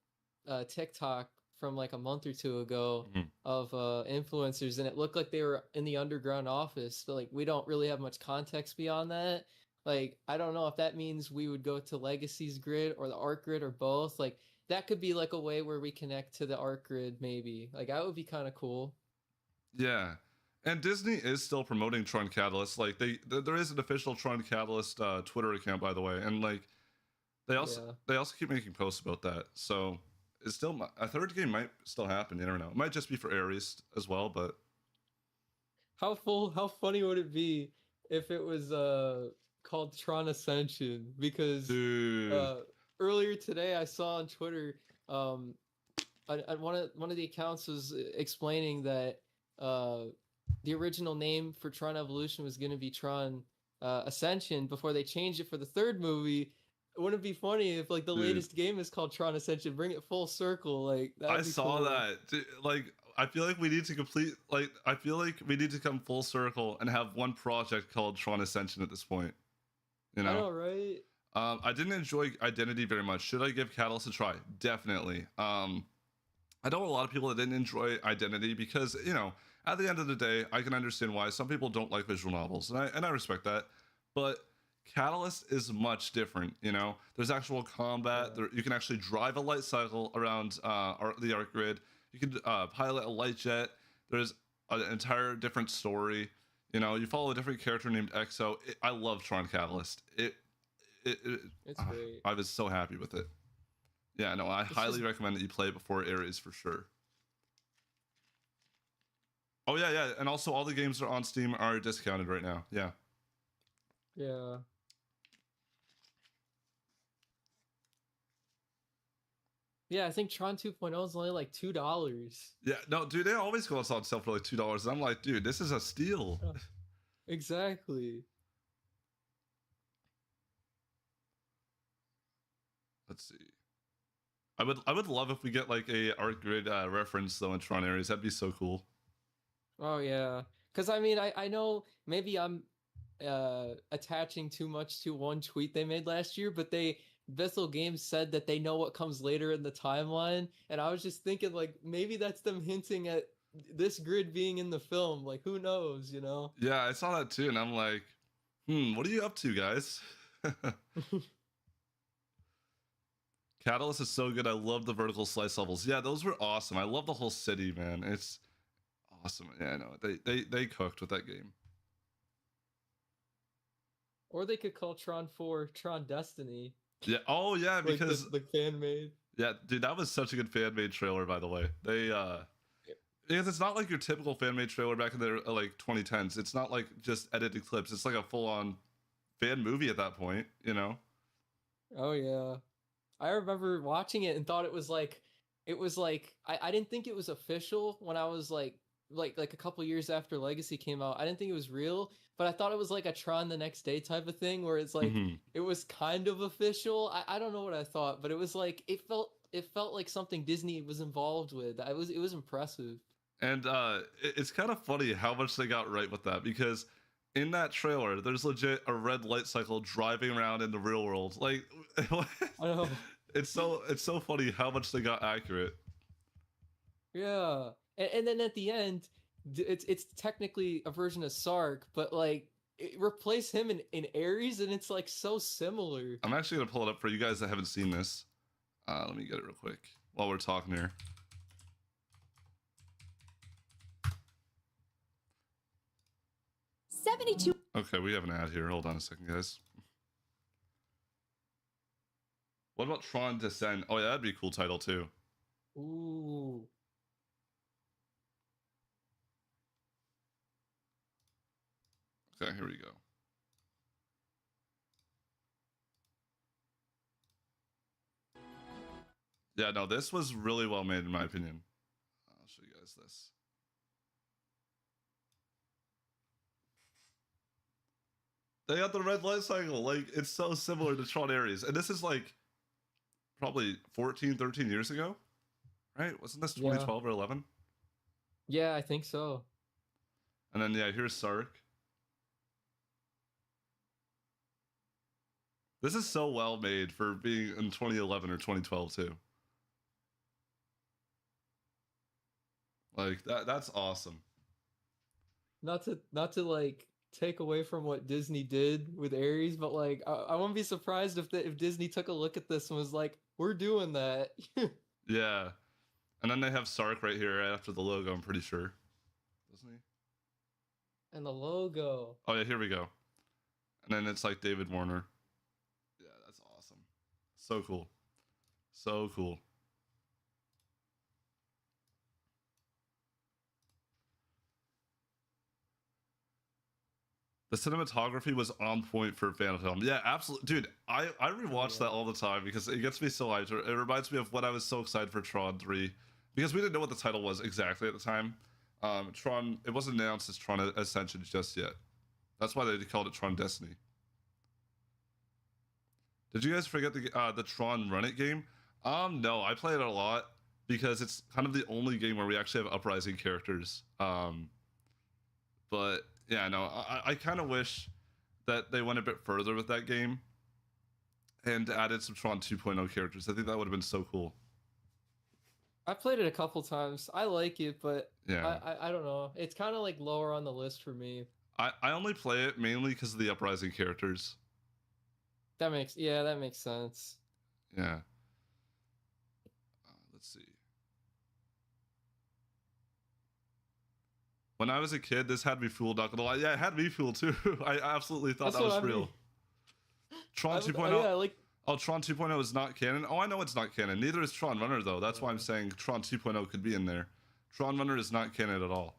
TikTok from like a month or two ago of influencers, and it looked like they were in the underground office. So like we don't really have much context beyond that. Like I don't know if that means we would go to Legacy's grid or the Art grid or both. Like that could be like a way where we connect to the Art grid maybe. Like that would be kind of cool. Yeah. And Disney is still promoting Tron Catalyst. Like there is an official Tron Catalyst Twitter account, by the way, and like they also keep making posts about that. So it's still a third game might still happen. You never know. It might just be for Ares as well, but How funny would it be if it was called Tron Ascension? Because dude, earlier today I saw on Twitter one of the accounts was explaining that the original name for Tron Evolution was going to be Tron Ascension before they changed it for the third movie. Wouldn't it be funny if like the latest game is called Tron Ascension? Bring it full circle, like that. I saw cool. That. Like, I feel like we need to complete. Like, I feel like we need to come full circle and have one project called Tron Ascension at this point. You know, I know, right? I didn't enjoy Identity very much. Should I give Catalyst a try? Definitely. I know a lot of people that didn't enjoy Identity because, you know, at the end of the day, I can understand why some people don't like visual novels, and I respect that. But Catalyst is much different. You know, there's actual combat. Yeah. You can actually drive a light cycle around the art grid. You can pilot a light jet. There's an entire different story. You know, you follow a different character named Exo. I love Tron Catalyst. It's great. I was so happy with it. Yeah, no, I highly recommend that you play it before Ares for sure. Oh yeah, yeah, and also all the games that are on Steam are discounted right now. Yeah. Yeah. Yeah, I think Tron 2.0 is only like $2. Yeah, no, dude, they always go on sale for like $2. And I'm like, dude, this is a steal. Yeah, exactly. Let's see. I would love if we get like a art grid reference though in Tron areas. That'd be so cool. Oh yeah. Cause I mean I know maybe I'm attaching too much to one tweet they made last year, but Vessel Games said that they know what comes later in the timeline, and I was just thinking like maybe that's them hinting at this grid being in the film. Like who knows, you know? Yeah, I saw that too, and I'm like, what are you up to, guys? Catalyst is so good. I love the vertical slice levels. Yeah, those were awesome. I love the whole city, man. It's awesome. Yeah, I know. They cooked with that game. Or they could call Tron 4 Tron Destiny. Yeah. Oh yeah, Like because the fan made. yeah, dude, that was such a good fan made trailer. By the way, they because it's not like your typical fan made trailer back in the like 2010s. It's not like just edited clips. It's like a full on fan movie at that point. You know. Oh yeah. I remember watching it and thought it was like I didn't think it was official when I was like a couple years after Legacy came out. I didn't think it was real, but I thought it was like a Tron the next day type of thing where it's like it was kind of official. I don't know what I thought, but it was like it felt like something Disney was involved with. It was impressive. And it's kind of funny how much they got right with that because in that trailer, there's legit a red light cycle driving around in the real world. Like, I know. It's so funny how much they got accurate. Yeah, and then at the end, it's technically a version of Sark, but like replace him in Ares, and it's like so similar. I'm actually gonna pull it up for you guys that haven't seen this. Let me get it real quick while we're talking here. Okay, we have an ad here. Hold on a second, guys. What about Tron Descent? Oh yeah, that'd be a cool title too. Ooh. Okay, here we go. Yeah, no, this was really well made in my opinion. I'll show you guys this. They got the red light cycle. Like, it's so similar to Tron Ares. And this is like probably 14, 13 years ago, right? Wasn't this 2012 or 11? Yeah, I think so. And then, yeah, here's Sark. This is so well made for being in 2011 or 2012 too. Like, that's awesome. Not to like take away from what Disney did with Ares, but like I wouldn't be surprised if Disney took a look at this and was like, "We're doing that." Yeah, and then they have Sark right here right after the logo. I'm pretty sure, doesn't he? And the logo. Oh yeah, here we go. And then it's like David Warner. Yeah, that's awesome. So cool. So cool. The cinematography was on point for Phantom. Yeah, absolutely. Dude, I rewatch that all the time because it gets me so hyped. It reminds me of when I was so excited for Tron 3 because we didn't know what the title was exactly at the time. Tron, it wasn't announced as Tron Ascension just yet. That's why they called it Tron Destiny. Did you guys forget the Tron Run It game? No, I play it a lot because it's kind of the only game where we actually have Uprising characters. But yeah, no, I kind of wish that they went a bit further with that game and added some Tron 2.0 characters. I think that would have been so cool. I played it a couple times. I like it, but yeah, I don't know. It's kind of like lower on the list for me. I only play it mainly because of the Uprising characters. That makes sense. Yeah. Let's see. When I was a kid, this had me fooled, not gonna lie. Yeah, it had me fooled too. I absolutely thought that was real. Tron 2.0. Yeah, like... Oh, Tron 2.0 is not canon? Oh, I know it's not canon. Neither is Tron Runner, though. That's why I'm saying Tron 2.0 could be in there. Tron Runner is not canon at all.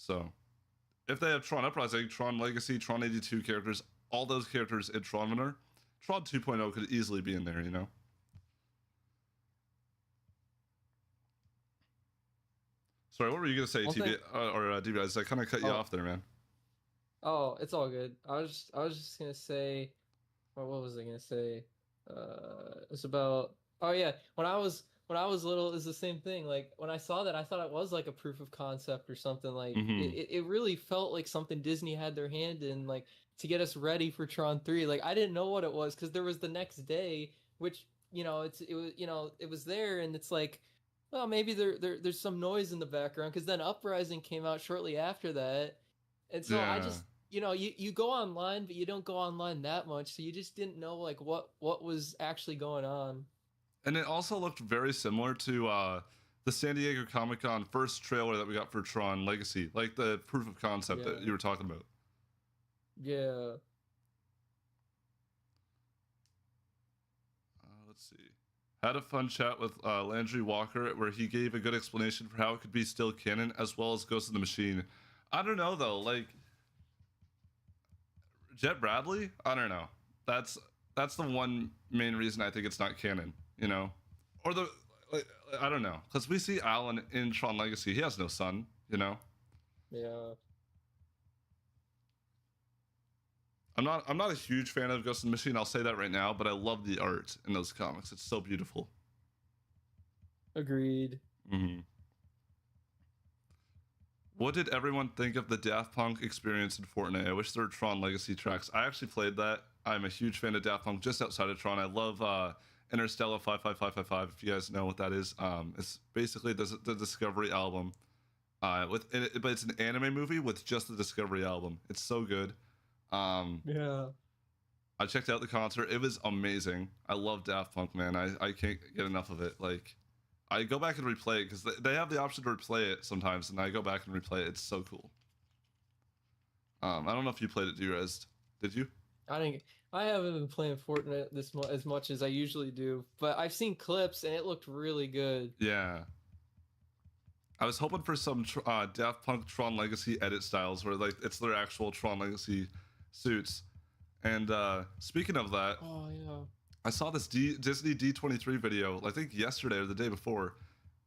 So if they have Tron Uprising, Tron Legacy, Tron 82 characters, all those characters in Tron Winter, Tron 2.0 could easily be in there, you know? Sorry, what were you going to say, One TB, thing. or DBS? I kind of cut you Oh, off there, man. oh, it's all good. I was just gonna say, or what was I gonna say? It's about. Oh yeah, when I was little, it's the same thing. Like when I saw that, I thought it was like a proof of concept or something. Like Mm-hmm. it really felt like something Disney had their hand in, like to get us ready for Tron 3. Like I didn't know what it was because there was the next day, which it was it was there, and it's like, well, maybe there's some noise in the background because then Uprising came out shortly after that, and so I Yeah. just you go online, but you don't go online that much, so you just didn't know like what was actually going on. And it also looked very similar to the San Diego Comic Con first trailer that we got for Tron Legacy, like the proof of concept that Yeah, you were talking about. yeah. Let's see. Had a fun chat with Landry Walker where he gave a good explanation for how it could be still canon as well as Ghost in the Machine. I don't know though, like Jet Bradley. I don't know. That's that's the one main reason I think it's not canon. You know, or the like, I don't know because we see Alan in Tron Legacy. He has no son. You know. Yeah, I'm not a huge fan of Ghost in the Machine. I'll say that right now, but I love the art in those comics. It's so beautiful. agreed. Mm-hmm. What did everyone think of the Daft Punk experience in Fortnite? I wish there were Tron Legacy tracks. I actually played that. I'm a huge fan of Daft Punk just outside of Tron. I love Interstellar 55555. If you guys know what that is, it's basically the Discovery album. But it's an anime movie with just the Discovery album. It's so good. Um, Yeah. I checked out the concert. It was amazing. I love Daft Punk, man. I can't get enough of it. Like, I go back and replay it because they have the option to replay it sometimes, and I go back and replay it. It's so cool. I don't know if you played it, Derez. Did you? I didn't. I haven't been playing Fortnite as much as I usually do, but I've seen clips and it looked really good. Yeah. I was hoping for some Daft Punk Tron Legacy edit styles where like it's their actual Tron Legacy suits. And speaking of that, Oh yeah. I saw this Disney D23 video, I think yesterday or the day before,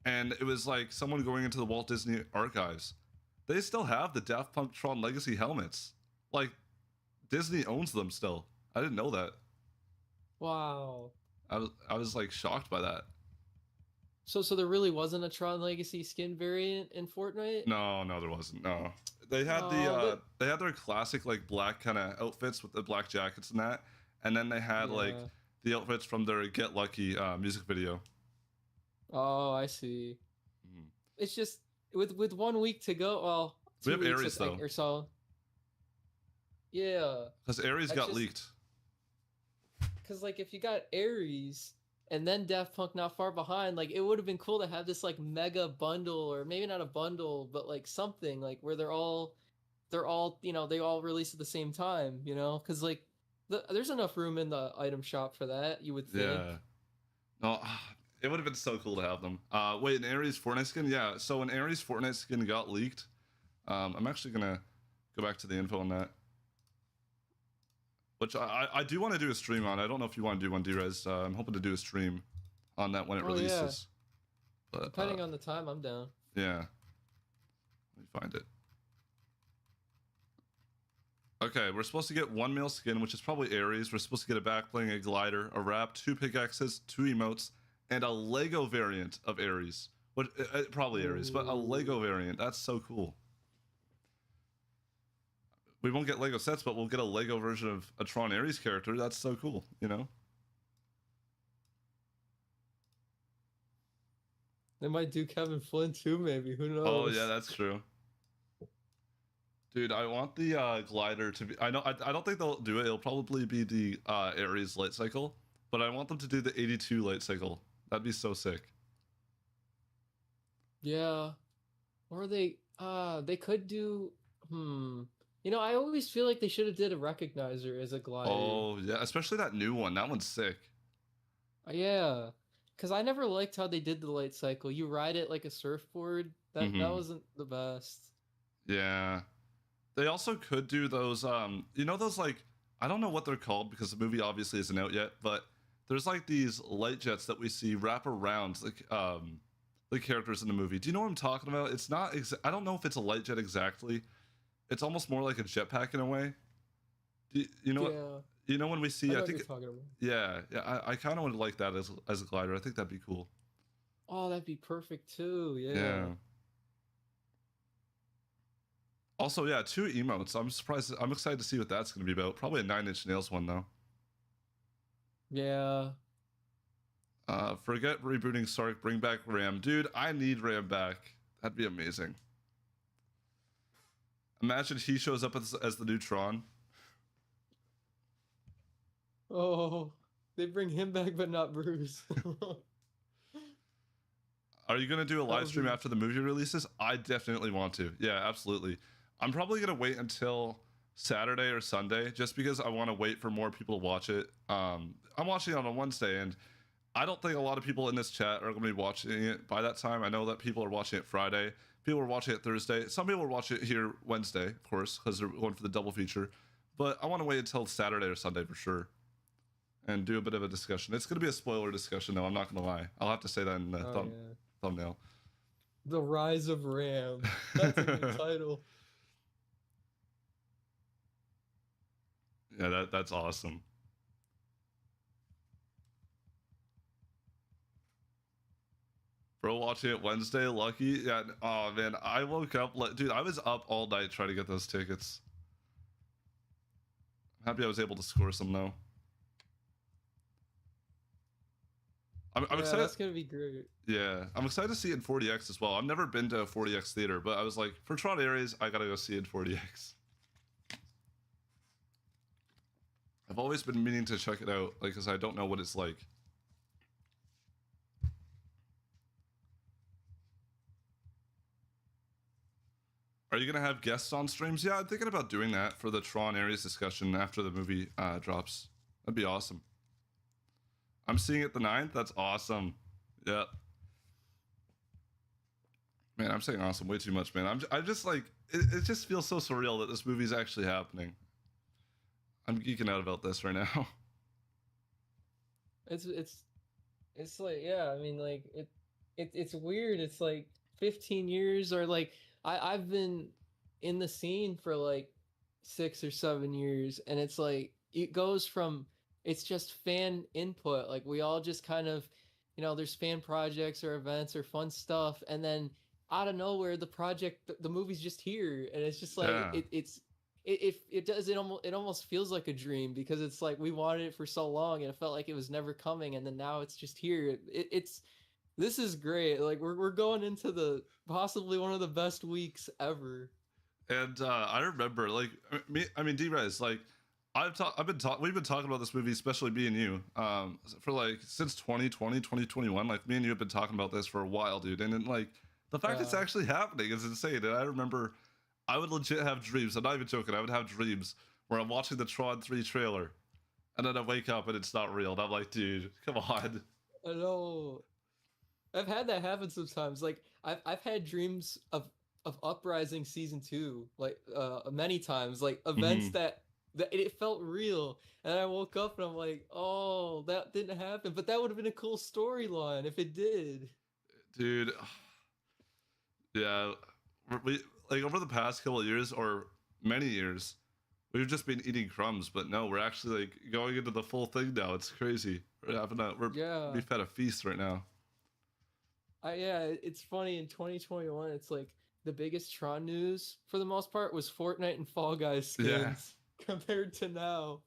and it was like someone going into the Walt Disney archives. They still have the Daft Punk Tron Legacy helmets. Like Disney owns them still. I didn't know that. Wow. I was like shocked by that. So there really wasn't a Tron Legacy skin variant in Fortnite? No, no, there wasn't. No, they had Oh, that they had their classic like black kind of outfits with the black jackets and that, and then they had like yeah. the outfits from their Get Lucky music video. Oh, I see. Mhm. It's just with 1 week to go. Well, We two have weeks Ares though, or so. Yeah. because Ares That's got just leaked. because like if you got Ares and then Daft Punk not far behind, like it would have been cool to have this like mega bundle, or maybe not a bundle, but like something like where they're all they all release at the same time, because like there's enough room in the item shop for that, you would think. Yeah. No, it would have been so cool to have them. Wait, an Ares Fortnite skin? Yeah. So an Ares Fortnite skin got leaked. I'm actually gonna go back to the info on that, which I do want to do a stream on. I don't know if you want to do one, Derez. I'm hoping to do a stream on that when it Oh yeah, releases. But depending on the time, I'm down. yeah, let me find it. Okay, we're supposed to get one male skin, which is probably Ares. We're supposed to get a backbling, a glider, a wrap, two pickaxes, two emotes, and a Lego variant of Ares. But probably Ares, but a Lego variant. That's so cool. We won't get Lego sets, but we'll get a Lego version of a Tron Ares character. That's so cool, you know? They might do Kevin Flynn too, maybe. Who knows? Oh yeah, that's true. Dude, I want the glider to be. I know. I don't think they'll do it. It'll probably be the Ares light cycle, but I want them to do the 82 light cycle. That'd be so sick. Yeah. Or they could do I always feel like they should have did a recognizer as a glider. Oh yeah, especially that new one. That one's sick. Yeah. Cause I never liked how they did the light cycle. You ride it like a surfboard. That Hmm. wasn't the best. Yeah. They also could do those those like, I don't know what they're called because the movie obviously isn't out yet, but there's like these light jets that we see wrap around like the characters in the movie. Do you know what I'm talking about? It's not I don't know if it's a light jet exactly. It's almost more like a jetpack in a way. You know what? Yeah, You know when we I see, know I what you're think, talking about. yeah, I kind of would like that as a glider. I think that'd be cool. Oh, that'd be perfect too. Yeah. Yeah. Also, yeah, 2 emotes. I'm surprised. I'm excited to see what that's going to be about. Probably a 9 Inch Nails one though. Yeah. Forget rebooting Sark. Bring back Ram, dude. I need Ram back. That'd be amazing. Imagine he shows up as the new Tron. Oh, they bring him back, but not Bruce. Are you gonna do a That live would stream be. after the movie releases? I definitely want to. Yeah, absolutely. I'm probably gonna wait until Saturday or Sunday just because I want to wait for more people to watch it. I'm watching it on a Wednesday, and I don't think a lot of people in this chat are gonna be watching it by that time. I know that people are watching it Friday. People are watching it Thursday. Some people are watching it here Wednesday, of course, because they're going for the double feature. But I want to wait until Saturday or Sunday for sure and do a bit of a discussion. It's going to be a spoiler discussion, though. I'm not going to lie. I'll have to say that in the Oh yeah. thumbnail. The Rise of Ram. That's a good title. Yeah, that's awesome. Bro, watching it Wednesday, lucky. Yeah. Oh man, I woke up dude. I was up all night trying to get those tickets. I'm happy I was able to score some though. I'm Yeah, excited. that's gonna be great. Yeah, I'm excited to see it in 40x as well. I've never been to a 40x theater, but I was like, for Tron Ares, I gotta go see it in 40x. I've always been meaning to check it out, like, because I don't know what it's like. Are you gonna have guests on streams? Yeah, I'm thinking about doing that for the Tron Ares discussion after the movie drops. That'd be awesome. I'm seeing it the 9th. That's awesome. Yeah. Man, I'm saying awesome way too much, man. I'm just like, it just feels so surreal that this movie's actually happening. I'm geeking out about this right now. It's it's like, yeah, I mean, like it's weird. It's like 15 years, or like I've been in the scene for like 6 or 7 years, and it's like it goes from, it's just fan input. Like we all just kind of, there's fan projects or events or fun stuff, and then out of nowhere the movie's just here, and it's just like Yeah. it does, it almost feels like a dream, because it's like we wanted it for so long and it felt like it was never coming, and then now it's just here. It's this is great. Like we're going into the possibly one of the best weeks ever. And I remember, like, Derez, like, we've been talking about this movie, especially me and you, for like since 2020, 2021. Like, me and you have been talking about this for a while, dude. And then, like, the fact it's Yeah. actually happening is insane. And I remember I would legit have dreams. I'm not even joking. I would have dreams where I'm watching the Tron 3 trailer, and then I wake up and it's not real. And I'm like, dude, come on. I know. I've had that happen sometimes. Like I've had dreams of Uprising season 2, like many times, like events Hmm. that it felt real, and I woke up and I'm like, oh, that didn't happen, but that would have been a cool storyline if it did. Dude, yeah. We, like, over the past couple of years, or many years, we've just been eating crumbs, but no, we're actually like going into the full thing now. It's crazy. Yeah. We've had a feast right now. Yeah, it's funny, in 2021, it's like the biggest Tron news for the most part was Fortnite and Fall Guys Yeah, skins compared to now.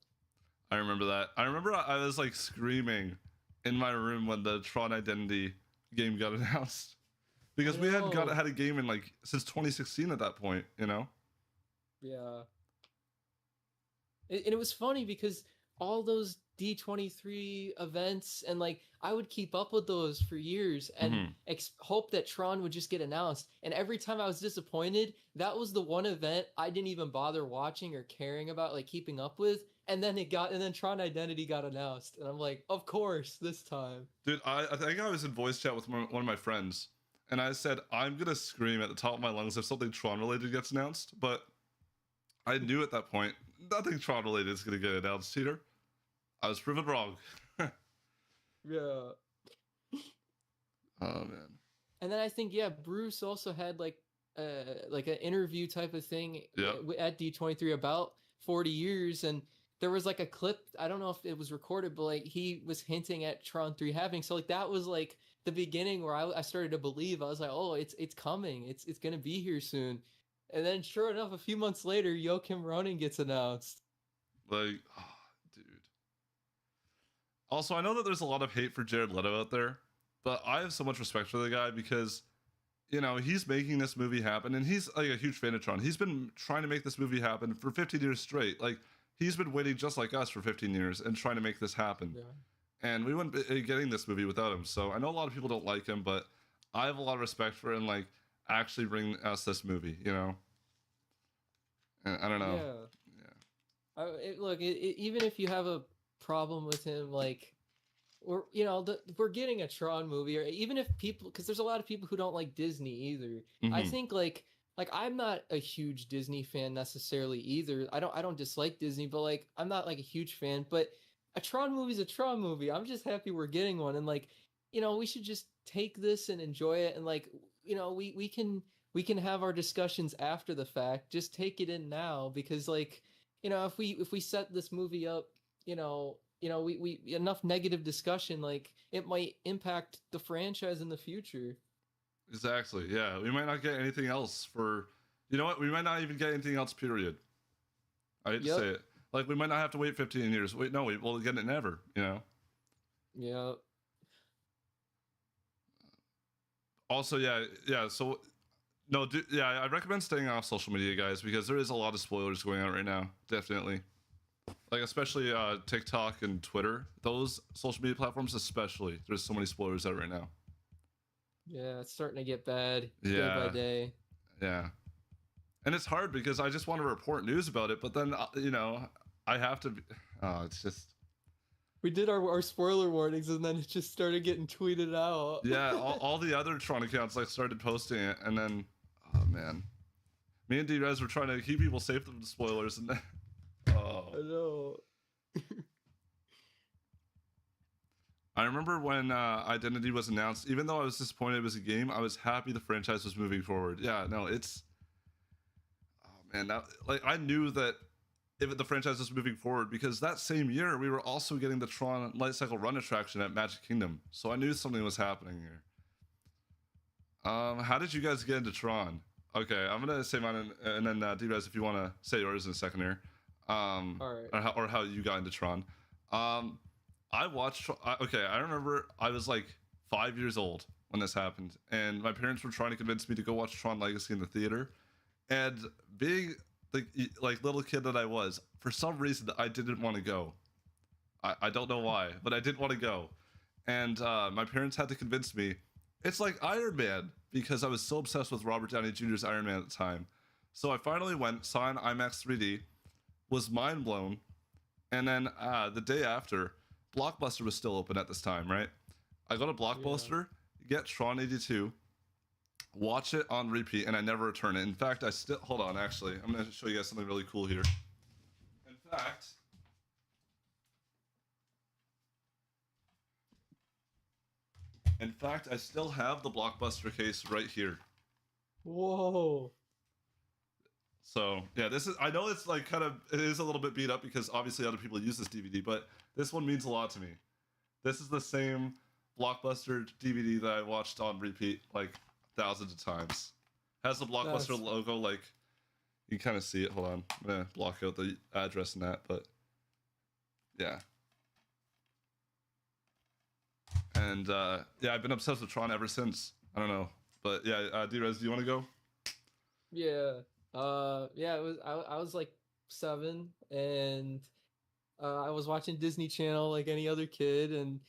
I remember that. I remember I was like screaming in my room when the Tron Identity game got announced because I we hadn't got know. had a game in like since 2016 at that point. You know? Yeah. And it was funny because all those D23 events, and like I would keep up with those for years and Hmm. hope that Tron would just get announced. And every time I was disappointed, that was the one event I didn't even bother watching or caring about, like keeping up with. And then Tron Identity got announced, and I'm like, of course, this time. Dude, I think I was in voice chat with one of my friends, and I said I'm gonna scream at the top of my lungs if something Tron related gets announced. But I knew at that point nothing Tron related is gonna get announced, Peter. I was proven wrong. Yeah. Oh man. And then I think yeah, Bruce also had like an interview type of thing Yep. at D23 about 40 years, and there was like a clip, I don't know if it was recorded, but like he was hinting at Tron 3 having, so like that was like the beginning where I started to believe. I was like, oh, it's coming, it's gonna be here soon. And then sure enough, a few months later, Joachim Ronin gets announced. Like, oh, dude. Also, I know that there's a lot of hate for Jared Leto out there, but I have so much respect for the guy because, you know, he's making this movie happen, and he's like a huge fan of Tron. He's been trying to make this movie happen for 15 years straight. Like, he's been waiting just like us for 15 years and trying to make this happen. Yeah. And we wouldn't be getting this movie without him. So I know a lot of people don't like him, but I have a lot of respect for him, like, actually bringing us this movie, you know? And I don't know. Look, even if you have a problem with him, like, we're getting a Tron movie, or even if people, because there's a lot of people who don't like Disney either. I Mhm. think like I'm not a huge Disney fan necessarily either. I don't dislike Disney, but like I'm not like a huge fan. But a Tron movie's a Tron movie. I'm just happy we're getting one, and like we should just take this and enjoy it, and like we can have our discussions after the fact. Just take it in now, because like if we set this movie up, we enough negative discussion, like it might impact the franchise in the future. Exactly. Yeah. We might not get anything else for, you know what? We might not even get anything else, period. I hate to Yep. say it. Like, we might not have to wait 15 years. Wait, no, we'll get it never, you know? Yeah. Also, yeah. So, no, yeah, I recommend staying off social media, guys, because there is a lot of spoilers going on right now. Definitely. Like, especially TikTok and Twitter. Those social media platforms, especially. There's so many spoilers out right now. Yeah, it's starting to get bad day Yeah. by day. Yeah. And it's hard because I just want to report news about it, but then, I have to be. Oh, it's just. We did our spoiler warnings, and then it just started getting tweeted out. Yeah, all the other Tron accounts like started posting it, and then, oh man, me and Derez were trying to keep people safe from the spoilers, and then, oh. I know. I remember when Identity was announced. Even though I was disappointed it was a game, I was happy the franchise was moving forward. Yeah, no, it's. Oh man, like I knew that if the franchise was moving forward because that same year we were also getting the Tron Light Cycle Run attraction at Magic Kingdom, so I knew something was happening here. How did you guys get into Tron? Okay, I'm gonna say mine, and then D-Res, if you want to say yours in a second here. All right. Or how you got into Tron. I watched. Okay, I remember I was like 5 years old when this happened, and my parents were trying to convince me to go watch Tron Legacy in the theater. And being the like little kid that I was, for some reason I didn't want to go. I don't know why, but I didn't want to go. And my parents had to convince me. It's like Iron Man, because I was so obsessed with Robert Downey Jr.'s Iron Man at the time. So I finally went, saw an IMAX 3D, was mind blown, and then the day after, Blockbuster was still open at this time, right? I go to Blockbuster, get Tron 82, watch it on repeat, and I never return it. In fact, I still hold on. Actually, I'm gonna show you guys something really cool here. In fact, I still have the Blockbuster case right here. Whoa. So yeah, this is. I know it's like it is a little bit beat up because obviously other people use this DVD, but this one means a lot to me. This is the same Blockbuster DVD that I watched on repeat like thousands of times. Has the Blockbuster logo, like you can kind of see it. Hold on, I'm gonna block out the address and that, but yeah. And yeah, I've been obsessed with Tron ever since. I don't know, but yeah, D-Rez, do you want to go? Yeah. Yeah. It was. I was like 7, and I was watching Disney Channel like any other kid, and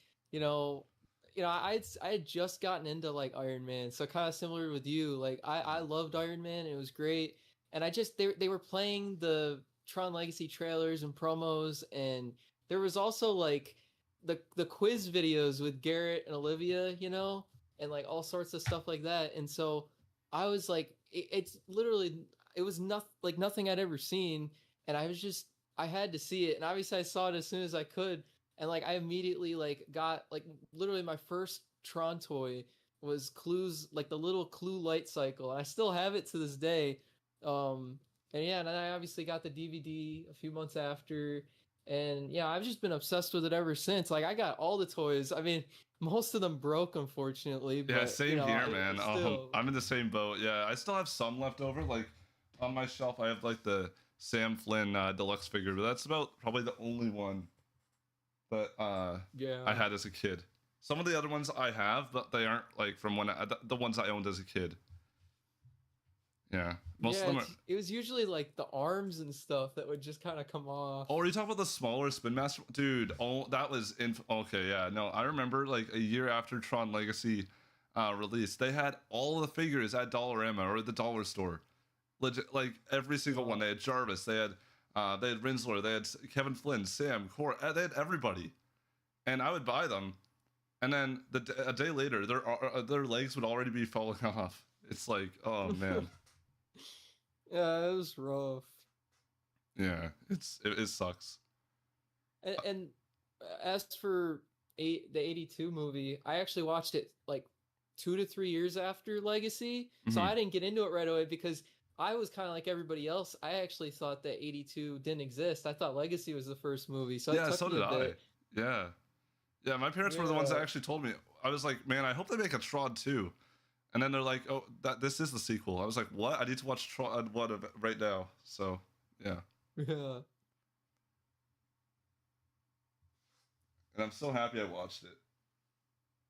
I had just gotten into like Iron Man, so kind of similar with you. Like I loved Iron Man. It was great, and they were playing the Tron Legacy trailers and promos, and there was also like the quiz videos with Garrett and Olivia, and like all sorts of stuff like that. And so I was like, it's literally, it was nothing I'd ever seen, and I had to see it, and obviously I saw it as soon as I could, and like I immediately like got like literally my first Tron toy was Clue's, like the little Clue light cycle, and I still have it to this day. Um, and yeah, and then I obviously got the DVD a few months after, and yeah, I've just been obsessed with it ever since. Like I got all the toys. I mean, most of them broke, unfortunately, Yeah, but same here, man. still. I'm in the same boat. Yeah, I still have some left over. Like on my shelf, I have like the Sam Flynn deluxe figure, but that's about probably the only one that I Yeah. had as a kid. Some of the other ones I have, but they aren't like from when the ones I owned as a kid. Yeah, most of Yeah, them are. it was usually like the arms and stuff that would just kind of come off. Oh, are you talking about the smaller Spin Master? Dude, oh, that was in. Okay, yeah, no, I remember like a year after Tron Legacy released, they had all the figures at Dollarama or the dollar store. Legit, like every single one. They had Jarvis, they had Rinsler, they had Kevin Flynn, Sam, Core, they had everybody, and I would buy them, and then a day later, their legs would already be falling off. It's like, oh man, Yeah, it was rough. yeah, it sucks. And as for the 82 movie, I actually watched it like 2 to 3 years after Legacy. So Mhm. I didn't get into it right away because I was kind of like everybody else. I actually thought that 82 didn't exist. I thought Legacy was the first movie. So it Yeah, took so me did a I. bit. Yeah. Yeah, my parents were the ones that Yeah. actually told me. I was like, man, I hope they make a Tron 2. And then they're like, oh, that this is the sequel. I was like, what? I need to watch Tron 1 right now. So, yeah. Yeah. And I'm so happy I watched it.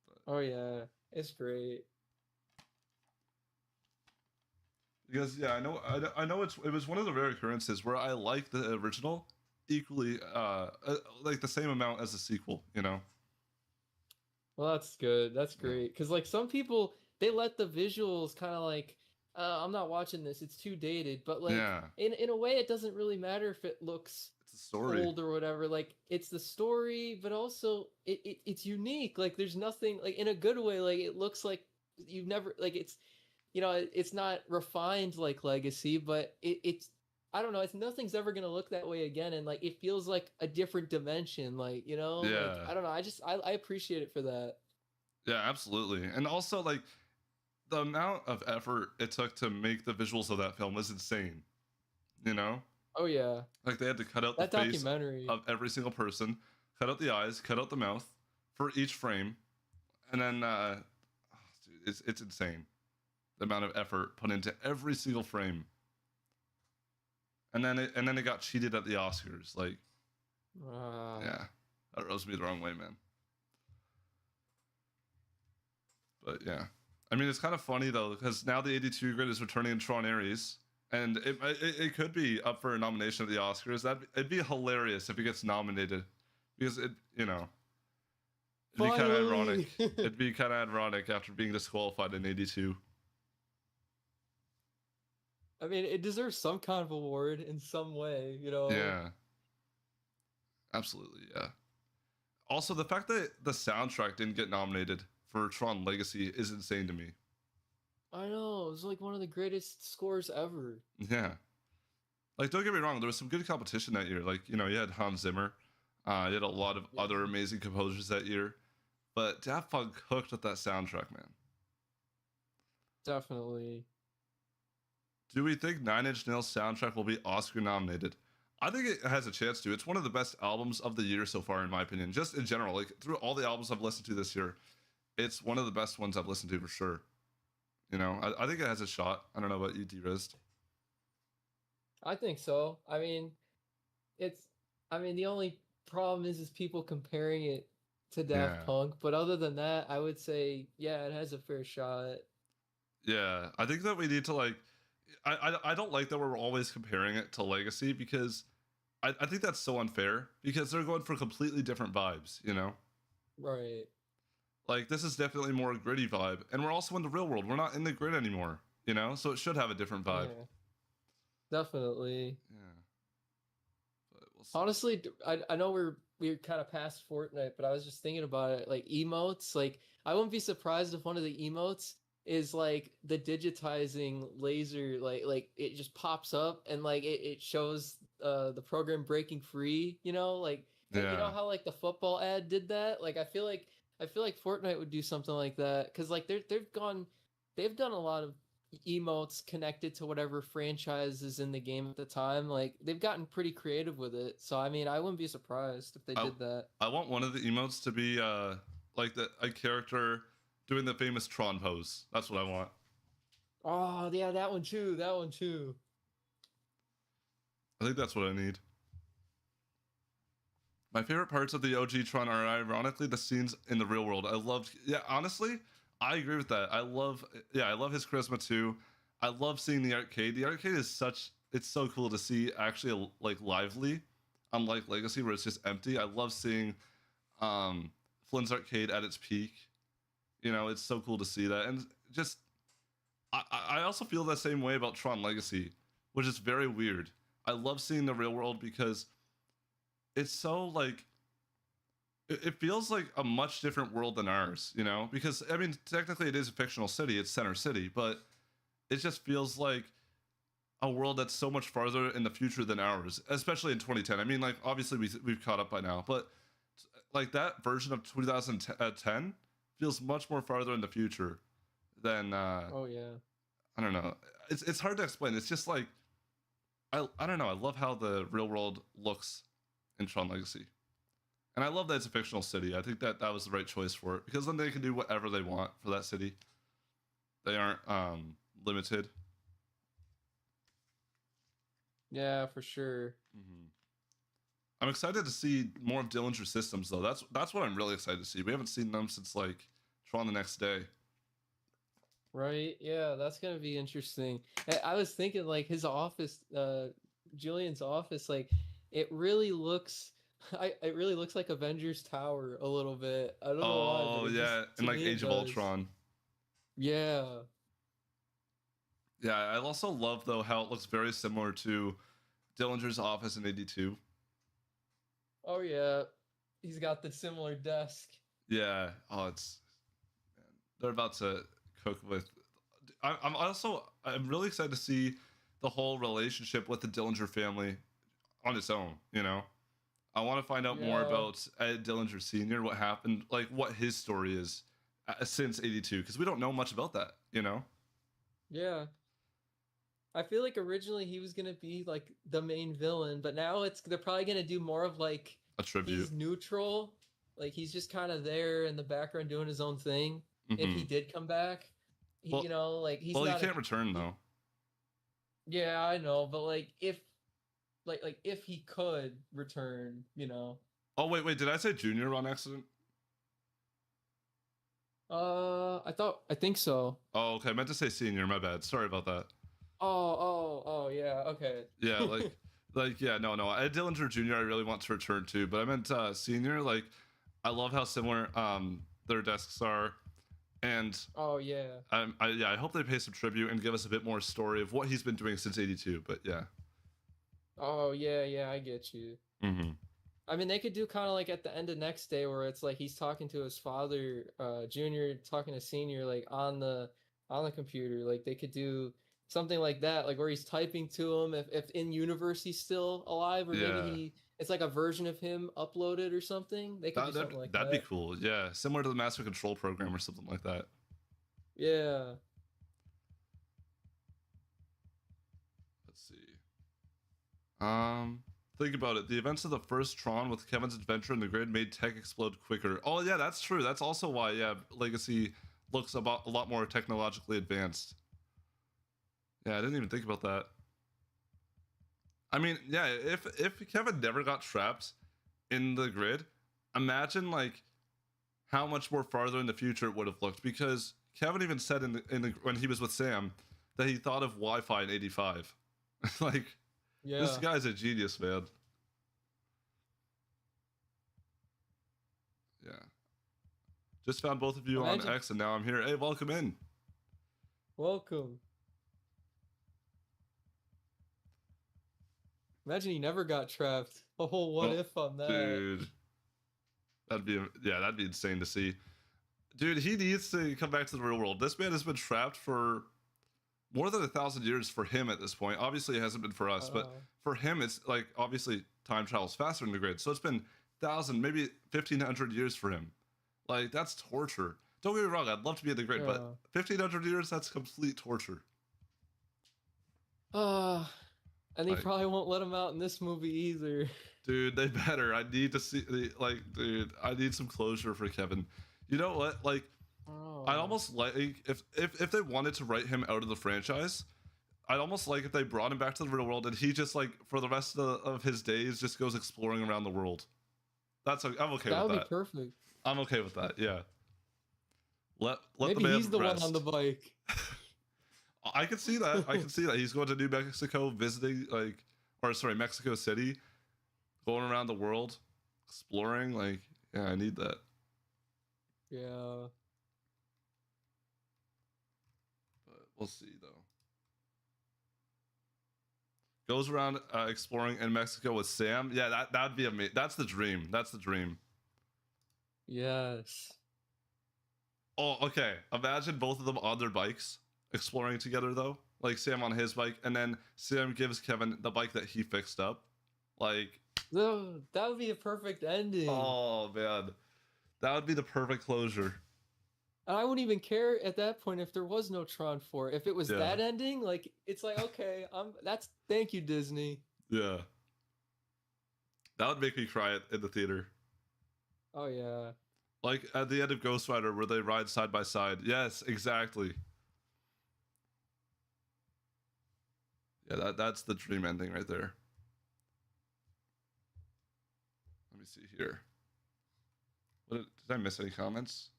But, Oh yeah. It's great. because yeah, I know it was one of the rare occurrences where I like the original equally like the same amount as the sequel, you know. Well, that's good. That's Yeah. great. Because, like, some people, they let the visuals kind of like, I'm not watching this. It's too dated. But, like, Yeah. in a way, it doesn't really matter if it looks It's a story. old or whatever. Like, it's the story, but also it's unique. Like, there's nothing, like, in a good way. Like, it looks like you've never, like, it's not refined like Legacy, but it's, I don't know, it's nothing's ever gonna look that way again, and like it feels like a different dimension, like like Yeah. I don't know, I appreciate it for that. Yeah, absolutely. And also like the amount of effort it took to make the visuals of that film was insane. You know? Oh yeah, Like they had to cut out the that face documentary. of every single person, cut out the eyes, cut out the mouth for each frame, and then oh, dude, it's insane the amount of effort put into every single frame. And then it got cheated at the Oscars. Like, Ah, yeah, that rubs me the wrong way, man. But yeah, I mean, it's kind of funny though because now the 82 grid is returning in Tron Ares, and it could be up for a nomination at the Oscars. It'd be hilarious if it gets nominated, because it'd be kind of ironic. finally. It'd be kind of ironic after being disqualified in 82. I mean, it deserves some kind of award in some way. Yeah, absolutely. Yeah. Also, the fact that the soundtrack didn't get nominated for Tron Legacy is insane to me. I know, it was like one of the greatest scores ever. Yeah. Like, don't get me wrong, there was some good competition that year. Like, you know, you had Hans Zimmer, you had a lot of Yeah, other amazing composers that year. But Daft Punk hooked with that soundtrack, man. definitely. Do we think Nine Inch Nails soundtrack will be Oscar nominated? I think it has a chance to. It's one of the best albums of the year so far, in my opinion. Just in general, like through all the albums I've listened to this year, it's one of the best ones I've listened to for sure. You know, I think it has a shot. I don't know about you, Derezed. I think so. I mean, it's I mean, the only problem is people comparing it to Daft Yeah. Punk, but other than that, I would say yeah, it has a fair shot. Yeah. I think that we need to like I don't like that we're always comparing it to Legacy because I think that's so unfair because they're going for completely different vibes, you know? Right. Like this is definitely more a gritty vibe. And we're also in the real world. We're not in the grid anymore, you know? So it should have a different vibe. Yeah. Definitely. Yeah. But We'll see. Honestly, I know we're kind of past Fortnite, but I was just thinking about it. Like emotes, like I wouldn't be surprised if one of the emotes is like the digitizing laser, like it just pops up and like it shows the program breaking free. Like you know Yeah. how like the football ad did that. Like I feel like Fortnite would do something like that because like they've done a lot of emotes connected to whatever franchise is in the game at the time. Like they've gotten pretty creative with it. So I mean, I wouldn't be surprised if they I did that. I want one of the emotes to be like a character doing the famous Tron pose. That's what I want. Oh yeah, that one too. That one too. I think that's what I need. My favorite parts of the OG Tron are ironically the scenes in the real world. I loved, yeah, honestly, I agree with that. I love his charisma too. I love seeing the arcade. The arcade is it's so cool to see actually like lively, unlike Legacy where it's just empty. I love seeing Flynn's arcade at its peak. It's so cool to see that, and just I also feel the same way about Tron Legacy, which is very weird. I love seeing the real world because it's so like it feels like a much different world than ours, because I mean technically it is a fictional city, it's Center City, but it just feels like a world that's so much farther in the future than ours, especially in 2010. I mean, like obviously we've caught up by now, but like that version of 2010 feels much more farther in the future than Oh yeah. I don't know. It's hard to explain. It's just like I don't know. I love how the real world looks in Tron Legacy. And I love that it's a fictional city. I think that was the right choice for it because then they can do whatever they want for that city. They aren't limited. Yeah, for sure. Mm-hmm. I'm excited to see more of Dillinger's systems though. That's what I'm really excited to see. We haven't seen them since like Tron the Next Day. Right. Yeah, that's gonna be interesting. I was thinking like his office, Julian's office, like it really looks it really looks like Avengers Tower a little bit. I don't know why, but Oh it just yeah, to and like me it Age of does. Ultron. Yeah. Yeah, I also love though how it looks very similar to Dillinger's office in '82. Oh yeah. He's got the similar desk. Yeah. Oh, man, they're about to cook with. I'm really excited to see the whole relationship with the Dillinger family on its own. I want to find out more Yeah. about Ed Dillinger Sr. What happened, like what his story is since '82, because we don't know much about that. Yeah. I feel like originally he was gonna be like the main villain, but now they're probably gonna do more of like A tribute. he's neutral, like he's just kind of there in the background doing his own thing. If he Hmm. did come back, Well, like he's well, you not a can't return though. yeah, I know, but like if if he could return. Oh wait, did I say Junior on accident? I think so. Oh, okay, I meant to say Senior. My bad. Sorry about that. Oh, yeah, okay. Yeah, yeah, no. Ed Dillinger Jr. I really want to return to, but I meant Senior. Like, I love how similar their desks are, and Oh yeah. I hope they pay some tribute and give us a bit more story of what he's been doing since '82. But yeah. Oh yeah, I get you. Mm-hmm. I mean, they could do kind of like at the end of Next Day, where it's like he's talking to his father, Junior talking to Senior, like on the computer. Like they could do something like that, like where he's typing to him if in universe he's still alive, or maybe Yeah, it's like a version of him uploaded or something. They could do something like that'd be that. cool. Yeah, similar to the Master Control program or something like that. Yeah. Let's see. Um, think about it. The events of the first Tron with Kevin's adventure in the grid made tech explode quicker. Oh yeah, that's true. That's also why Legacy looks about a lot more technologically advanced. Yeah, I didn't even think about that. I mean, yeah, if Kevin never got trapped in the grid, imagine like how much more farther in the future it would have looked, because Kevin even said in the when he was with Sam that he thought of Wi-Fi in '85. Like this Yeah. guy's a genius, man. Yeah. Just found both of you on Imagine. X and now I'm here. Hey, welcome in. Welcome. Imagine he never got trapped. A whole what Oh, if on that. dude, that'd be insane to see. Dude, he needs to come back to the real world. This man has been trapped for more than 1,000 years for him at this point. Obviously, it hasn't been for us, but for him, it's like obviously time travels faster in the grid. So it's been 1,000, maybe 1,500 years for him. Like that's torture. Don't get me wrong, I'd love to be in the grid, but 1,500 years, that's complete torture. And they probably won't let him out in this movie either. Dude, they better. I need to see, like, dude, I need some closure for Kevin. You know what? Like, I'd almost like if they wanted to write him out of the franchise, I'd almost like if they brought him back to the real world and he just like for the rest of his days just goes exploring around the world. I'm okay with that. That would be perfect. I'm okay with that. Yeah. Let Maybe the man he's the rest. one on the bike. I can see that. I can see that. He's going to New Mexico, visiting Mexico City, going around the world, exploring. Like, yeah, I need that. Yeah. But we'll see though. Goes around exploring in Mexico with Sam. Yeah, that'd be amazing. That's the dream. That's the dream. Yes. Oh, okay. Imagine both of them on their bikes exploring together though. Like Sam on his bike, and then Sam gives Kevin the bike that he fixed up. Like, that would be a perfect ending. Oh man, that would be the perfect closure. And I wouldn't even care at that point if there was no Tron 4. If it was that ending, like it's like okay, thank you Disney. Yeah. That would make me cry in the theater. Oh yeah. Like at the end of Ghost Rider where they ride side by side. Yes, exactly. Yeah, that's the dream ending right there. Let me see here. Did I miss any comments?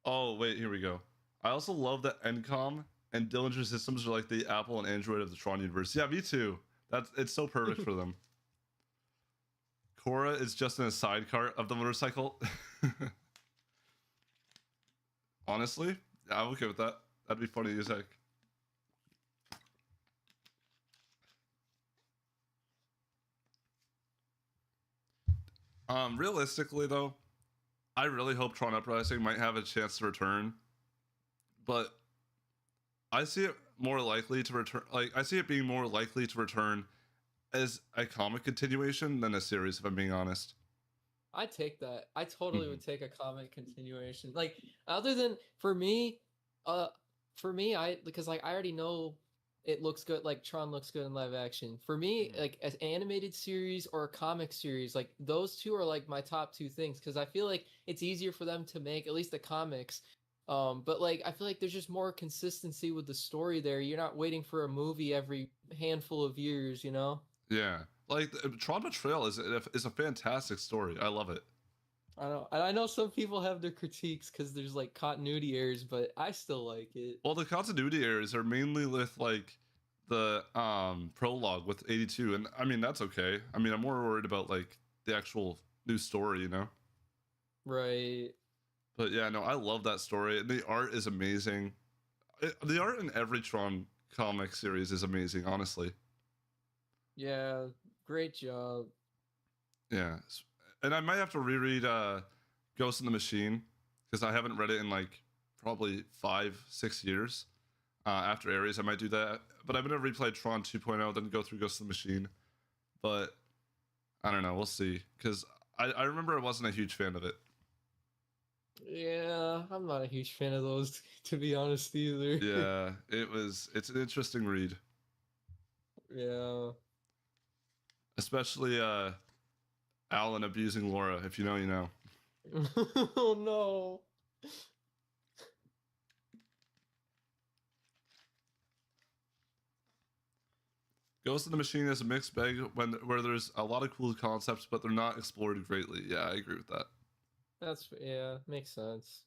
Oh, wait, here we go. I also love that Encom and Dillinger Systems are like the Apple and Android of the Tron universe. Yeah, me too. It's so perfect for them. Cora is just in a sidecar of the motorcycle. Honestly, yeah, I'm okay with that. That'd be funny as heck. Realistically though, I really hope Tron Uprising might have a chance to return, but I see it more likely to return. Like I see it being more likely to return as a comic continuation than a series. If I'm being honest, I take that. I totally would take a comic continuation. Like other than for me, because like I already know it looks good. Like Tron looks good in live action. For me, like as animated series or a comic series, like those two are like my top two things because I feel like it's easier for them to make at least the comics. But like I feel like there's just more consistency with the story there. You're not waiting for a movie every handful of years, you know? Yeah, like Tron Betrayal is a fantastic story. I love it. I know some people have their critiques because there's like continuity errors, but I still like it. Well, the continuity errors are mainly with like the prologue with 82, and I mean that's okay. I mean I'm more worried about like the actual new story, you know? Right. But yeah, no, I love that story. The art is amazing. The art in every Tron comic series is amazing, honestly. Yeah, great job. Yeah, and I might have to reread Ghost in the Machine because I haven't read it in like probably 5-6 years. After Ares, I might do that. But I'm gonna replay Tron 2.0, then go through Ghost in the Machine. But I don't know. We'll see. Because I remember I wasn't a huge fan of it. Yeah, I'm not a huge fan of those, to be honest, either. Yeah, it's an interesting read. Yeah. Especially Alan abusing Laura. If you know, you know. Oh no. Ghost in the Machine is a mixed bag where there's a lot of cool concepts, but they're not explored greatly. Yeah, I agree with that. Yeah, makes sense.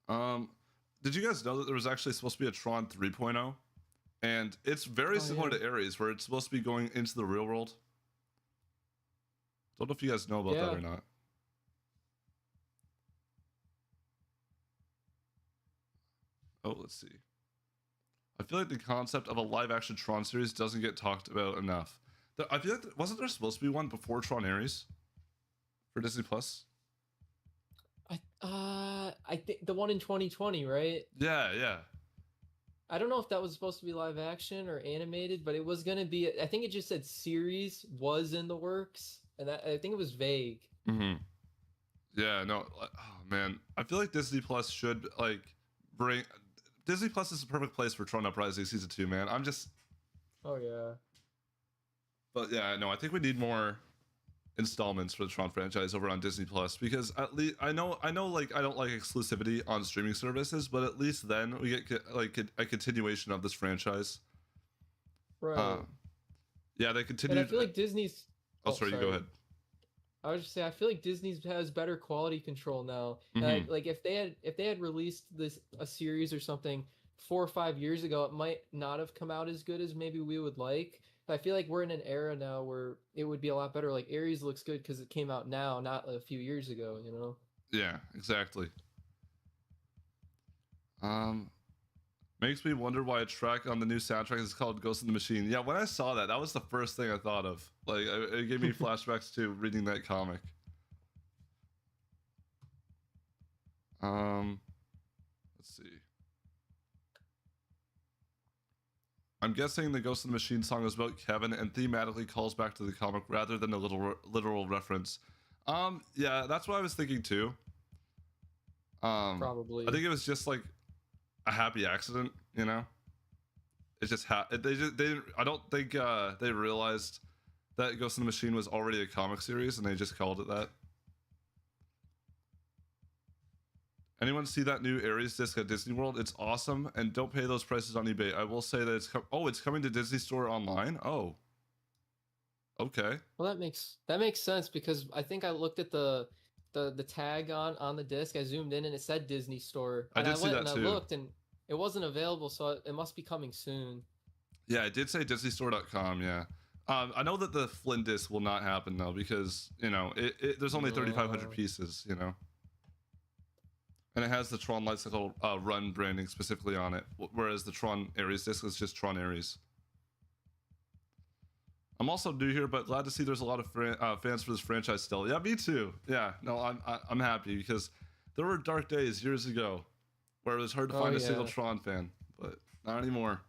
Did you guys know that there was actually supposed to be a Tron 3.0? And it's very similar to Ares, where it's supposed to be going into the real world. Don't know if you guys know about that or not. Oh, let's see. I feel like the concept of a live action Tron series doesn't get talked about enough. I feel like wasn't there supposed to be one before Tron Ares for Disney Plus? I think the one in 2020, right? Yeah, yeah. I don't know if that was supposed to be live action or animated, but it was gonna be. I think it just said series was in the works, and I think it was vague. Mm-hmm. Yeah, no. Oh man, I feel like Disney Plus should like bring. Disney Plus is the perfect place for Tron Uprising season 2. Man, I'm just. Oh yeah. But yeah, no, I think we need more installments for the Tron franchise over on Disney Plus, because at least I know like I don't like exclusivity on streaming services, but at least then we get like a continuation of this franchise. Right. Yeah, they And continued. I feel like Disney's. Oh, sorry, you go ahead. I was just saying, I feel like Disney's has better quality control now. Mhm. Like if they had released a series or something 4 or 5 years ago, it might not have come out as good as maybe we would like. But I feel like we're in an era now where it would be a lot better. Like Ares looks good because it came out now, not a few years ago. You know. Yeah, exactly. Makes me wonder why a track on the new soundtrack is called Ghost in the Machine. Yeah, when I saw that, that was the first thing I thought of. Like, it gave me flashbacks to reading that comic. Let's see. I'm guessing the Ghost in the Machine song is about Kevin and thematically calls back to the comic rather than a literal reference. Yeah, that's what I was thinking too. Probably. I think it was just like a happy accident, you know. It just they didn't. I don't think they realized that Ghost in the Machine was already a comic series, and they just called it that. Anyone see that new Ares disc at Disney World? It's awesome, and don't pay those prices on eBay. I will say that it's coming to Disney Store online. Oh, okay. Well, that makes sense because I think I looked at the tag on the disc. I zoomed in and it said Disney Store. I And did see went that and too. I looked and it wasn't available, so it must be coming soon. Yeah, it did say DisneyStore.com. Yeah. I know that the Flynn disc will not happen though, because you know there's only 3,500 pieces. You know. And it has the Tron LightCycle Run branding specifically on it, whereas the Tron Ares disc is just Tron Ares. I'm also new here, but glad to see there's a lot of fans for this franchise still. Yeah, me too. Yeah, no, I'm happy because there were dark days years ago where it was hard to find a single Tron fan, but not anymore.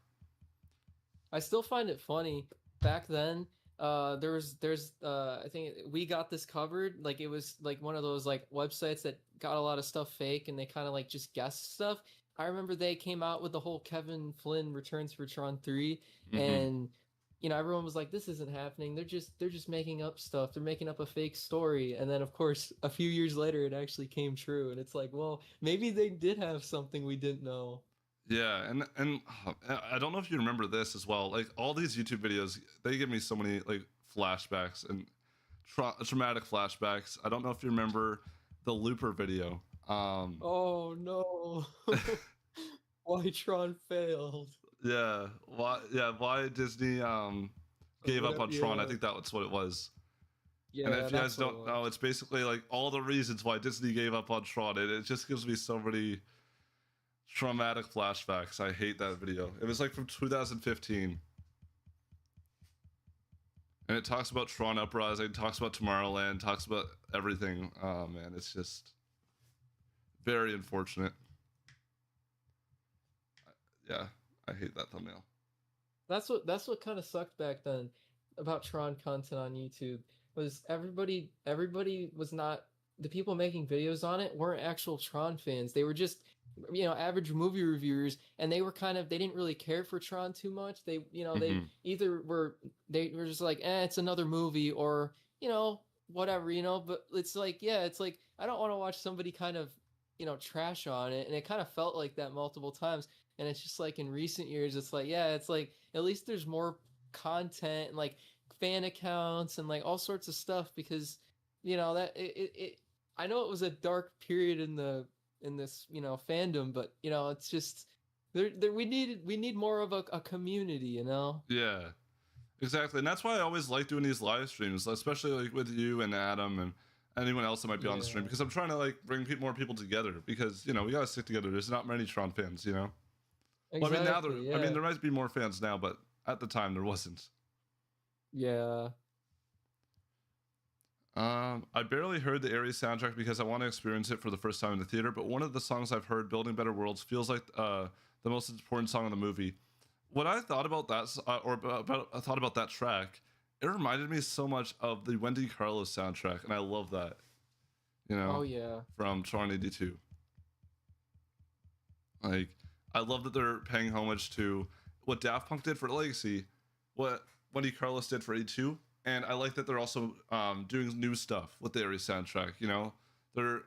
I still find it funny. Back then, there's I think we got this covered. Like it was like one of those like websites that got a lot of stuff fake and they kind of like just guessed stuff. I remember they came out with the whole Kevin Flynn returns for Tron 3 and you know everyone was like this isn't happening. They're just making up stuff. They're making up a fake story. And then of course a few years later it actually came true and it's like, well, maybe they did have something we didn't know. Yeah, and I don't know if you remember this as well. Like all these YouTube videos, they give me so many like flashbacks and traumatic flashbacks. I don't know if you remember the Looper video. Oh no. Why Tron failed. Yeah, why Disney gave up on Tron. I think that's what it was. Yeah, and if you guys don't know, it's basically like all the reasons why Disney gave up on Tron. It just gives me so many traumatic flashbacks. I hate that video. It was like from 2015. And it talks about Tron Uprising, talks about Tomorrowland, talks about everything. Oh man, it's just very unfortunate. Yeah, I hate that thumbnail. That's what kind of sucked back then about Tron content on YouTube was everybody was not the people making videos on it weren't actual Tron fans. They were just average movie reviewers, and they didn't really care for Tron too much. They they either were just like it's another movie or whatever, but it's like I don't want to watch somebody kind of trash on it. And it kind of felt like that multiple times. And it's just like in recent years it's like at least there's more content and like fan accounts and like all sorts of stuff, because that it I know it was a dark period in this fandom, but it's just we need more of a community. Yeah, exactly. And that's why I always like doing these live streams, especially like with you and Adam and anyone else that might be on the stream, because I'm trying to like bring more people together, because we gotta stick together. There's not many Tron fans. Well, I mean, now there. Exactly. I mean, Yeah. there might be more fans now, but at the time there wasn't. Yeah. I barely heard the Ares soundtrack because I want to experience it for the first time in the theater. But one of the songs I've heard, "Building Better Worlds," feels like the most important song in the movie. When I thought about that, I thought about that track, it reminded me so much of the Wendy Carlos soundtrack, and I love that. You Oh know, yeah. from Tron '82. Like, I love that they're paying homage to what Daft Punk did for Legacy, what Wendy Carlos did for '82, and I like that they're also doing new stuff with the Ares soundtrack. You know, they're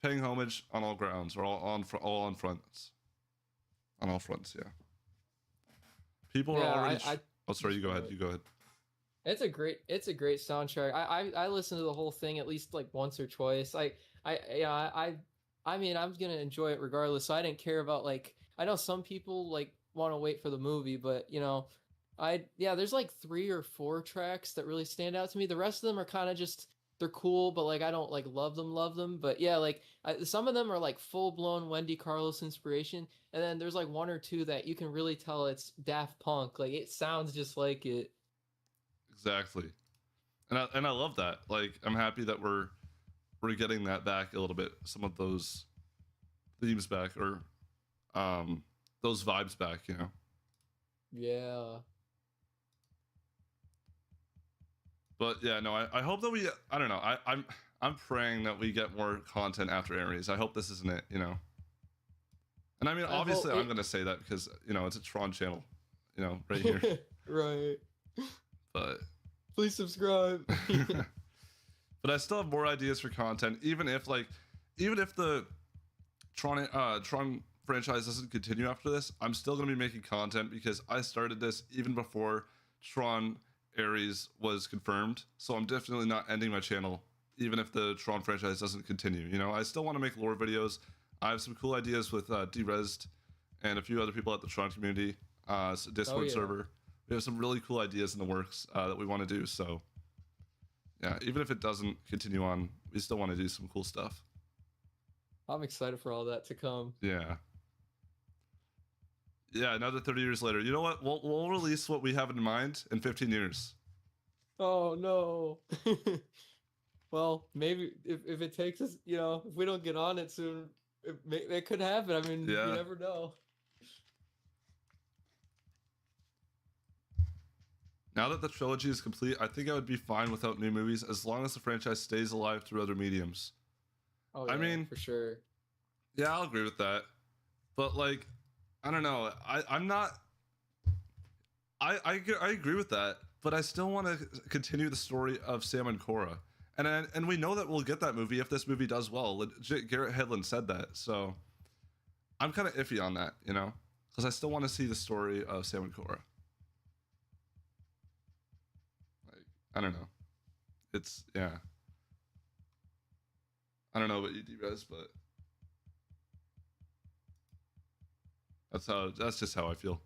paying homage on all grounds, or all on fronts, on all fronts. Yeah, people are Yeah. already. I Oh, sorry. You go ahead. right. You go ahead. It's a great soundtrack. I listened to the whole thing at least like once or twice. I yeah I mean I'm gonna enjoy it regardless. So I didn't care about like I know some people like want to wait for the movie, but there's like 3 or 4 tracks that really stand out to me. The rest of them are kind of just they're cool, but like I don't like love them. But yeah, like some of them are like full blown Wendy Carlos inspiration, and then there's like 1 or 2 that you can really tell it's Daft Punk. Like it sounds just like it. Exactly, and I love that. Like, I'm happy that we're getting that back a little bit. Some of those themes back, or those vibes back. You know. Yeah. But yeah, no, I hope that we. I don't know. I'm praying that we get more content after Ares. I hope this isn't it. You know. And I mean, I hope obviously, I'm it. gonna say that because it's a Tron channel. Right here. Right. But Please subscribe. but I still have more ideas for content. Even if the Tron franchise doesn't continue after this, I'm still gonna be making content because I started this even before Tron Ares was confirmed. So I'm definitely not ending my channel, even if the Tron franchise doesn't continue. I still want to make lore videos. I have some cool ideas with Derezzed and a few other people at the Tron community Oh Discord yeah. server. We have some really cool ideas in the works that we want to do. So yeah, even if it doesn't continue on, we still want to do some cool stuff. I'm excited for all that to come. Yeah. Yeah, another 30 years later. You know what? We'll release what we have in mind in 15 years. Oh no. Well, maybe if it takes us, if we don't get on it soon, it could happen. I mean, you Yeah. never know. Now that the trilogy is complete, I think I would be fine without new movies as long as the franchise stays alive through other mediums. Oh I yeah, mean, for sure. yeah, I'll agree with that. But like, I don't know. I'm not. I agree with that, but I still want to continue the story of Sam and Cora, and we know that we'll get that movie if this movie does well. Legit, Garrett Hedlund said that, so I'm kind of iffy on that, because I still want to see the story of Sam and Cora. Like, I don't know. It's yeah. I don't know about you, guys, but that's just how I feel.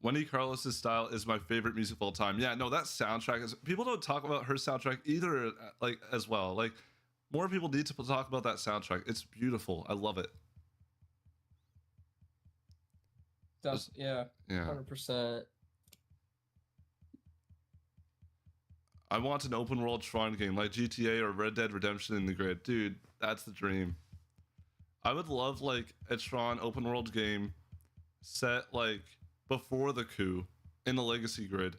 Wendy Carlos's style is my favorite music of all time. Yeah, no, that soundtrack is. People don't talk about her soundtrack either, like as well. Like, more people need to talk about that soundtrack. It's beautiful. I love it. Yeah, Yeah. 100%. I want an open world Tron game like GTA or Red Dead Redemption in the grid. Dude, that's the dream. I would love like a Tron open world game set like before the coup in the legacy grid.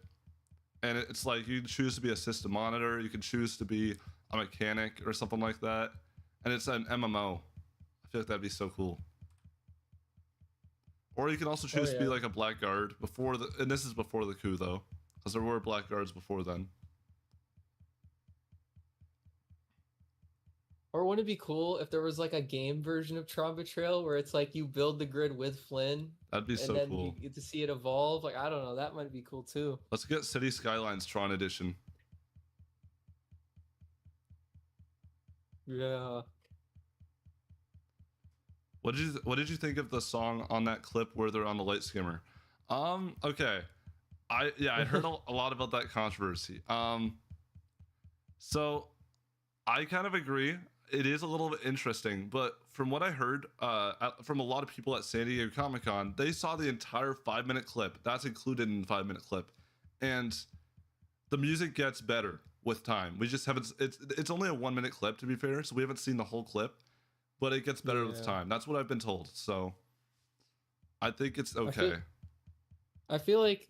And it's like you can choose to be a system monitor, you can choose to be a mechanic or something like that. And it's an MMO. I feel like that'd be so cool. Or you can also Oh choose to be yeah. like a blackguard and this is before the coup though, because there were blackguards before then. Or wouldn't it be cool if there was like a game version of Tron Betrayal where it's like you build the grid with Flynn That'd be and so then you cool. get to see it evolve? Like I don't know, that might be cool too. Let's get City Skylines Tron Edition. Yeah. What did you think of the song on that clip where they're on the light skimmer? Okay. I heard a lot about that controversy. So I kind of agree. it is a little bit interesting, but from what I heard from a lot of people at San Diego Comic-Con, they saw the entire 5-minute clip. That's included in the 5-minute clip. And the music gets better with time. We just haven't it's only a 1-minute clip, to be fair, so we haven't seen the whole clip, but it gets better with time. That's what I've been told. So I think it's okay. I feel like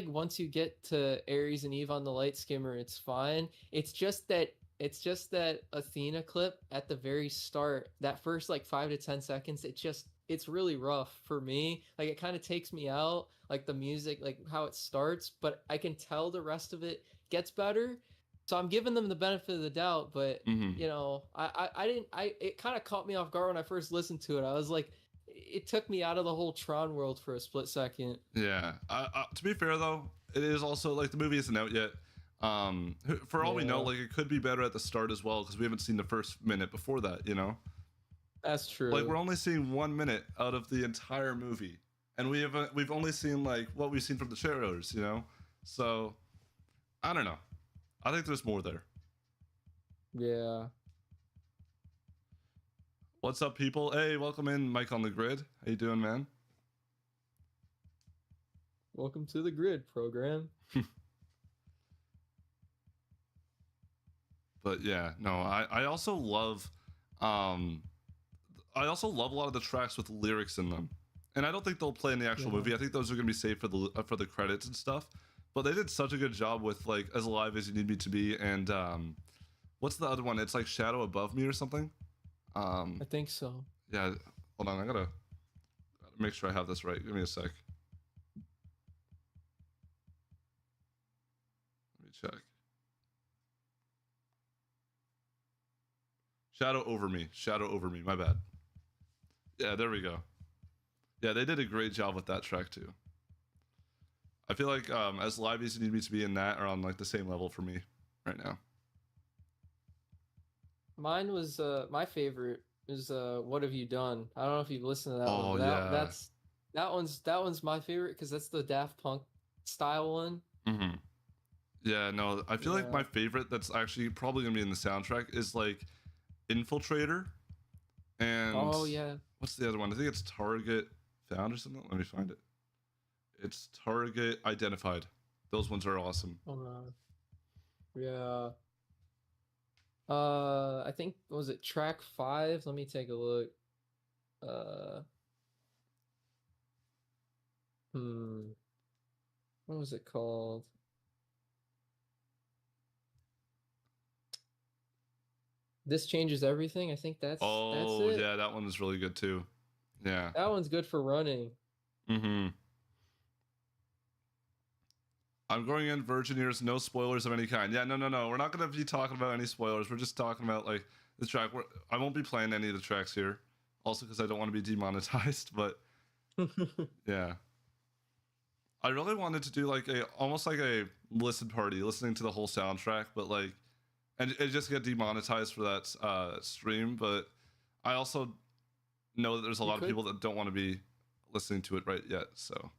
once you get to Ares and Eve on the light skimmer, it's fine. It's just that Athena clip at the very start, that first like 5 to 10 seconds, it's really rough for me. Like it kind of takes me out, like the music, like how it starts, but I can tell the rest of it gets better. So I'm giving them the benefit of the doubt, but you know, it kind of caught me off guard when I first listened to it. I was like, it took me out of the whole Tron world for a split second. Yeah. To be fair though, it is also like the movie isn't out yet. For all we know, like it could be better at the start as well because we haven't seen the first minute before that, you know. That's true. Like we're only seeing 1 minute out of the entire movie, and we've only seen like what we've seen from the trailers, you know. So I don't know. I think there's more there. Yeah. What's up, people? Hey, welcome in, Mike on the Grid. How you doing, man? Welcome to the Grid program. But yeah, no, I also love a lot of the tracks with lyrics in them, and I don't think they'll play in the actual movie. I think those are gonna be saved for the credits and stuff. But they did such a good job with like As Alive as You Need Me to Be, and what's the other one? It's like Shadow Above Me or something. I think so. Yeah, hold on, I gotta make sure I have this right. Give me a sec. Let me check. Shadow Over Me, my bad. Yeah, there we go. Yeah, they did a great job with that track too. I feel like As Live as You Need Me to Be in that are on like the same level for me right now. Mine was my favorite is What Have You Done? I don't know if you've listened to that one. Oh yeah. That one's my favorite because that's the Daft Punk style one. Mm-hmm. Yeah, no, I feel like my favorite that's actually probably gonna be in the soundtrack is like Infiltrator, and oh yeah, what's the other one? I think it's Target Found or something. Let me find it. It's Target Identified. Those ones are awesome. Yeah. I think was it track 5? Let me take a look. What was it called? This Changes Everything. I think that's it. Yeah, that one is really good too. Yeah. That one's good for running. Mm-hmm. I'm going in virgin ears, no spoilers of any kind. Yeah, no. We're not gonna be talking about any spoilers. We're just talking about like the track. I won't be playing any of the tracks here. Also because I don't want to be demonetized, but yeah. I really wanted to do like almost like a listen party, listening to the whole soundtrack, but like and it just get demonetized for that stream, but I also know that there's a lot of people that don't want to be listening to it right yet, so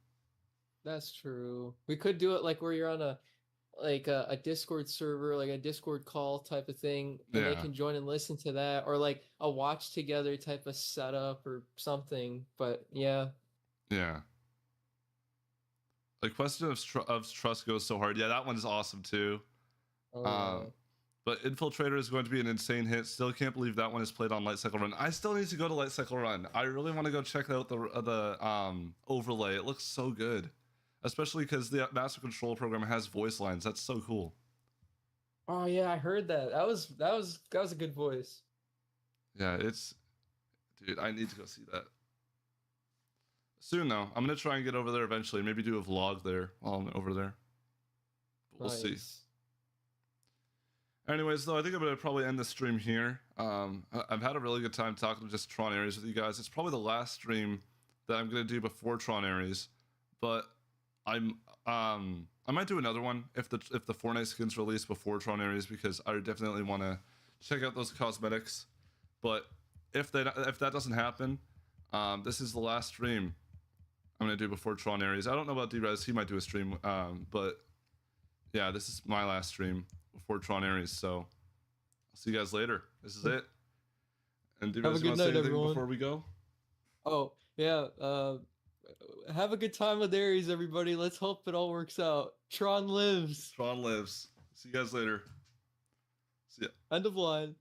that's true. We could do it like where you're on a Discord server, like a Discord call type of thing, and they can join and listen to that, or like a watch together type of setup or something. But yeah. Like Question of Trust goes so hard. Yeah, that one's awesome too. But Infiltrator is going to be an insane hit. Still can't believe that one is played on Light Cycle Run. I still need to go to Light Cycle Run. I really want to go check out the overlay. It looks so good, especially because the Master Control program has voice lines. That's so cool. Oh yeah, I heard that. That was a good voice. Yeah, dude, I need to go see that soon though. I'm gonna try and get over there eventually. Maybe do a vlog there while I'm over there. But we'll see. Anyways, though, I think I'm going to probably end the stream here. I've had a really good time talking to just Tron Ares with you guys. It's probably the last stream that I'm going to do before Tron Ares, but I might do another one if the Fortnite skins release before Tron Ares because I definitely want to check out those cosmetics. But if that doesn't happen, this is the last stream I'm going to do before Tron Ares. I don't know about Derez. He might do a stream, but yeah, this is my last stream before Tron Ares, so I'll see you guys later. This is it. And do you Have a guys good want to say night, anything everyone. before we go? Oh, yeah. Have a good time with Aries, everybody. Let's hope it all works out. Tron lives. Tron lives. See you guys later. See ya. End of line.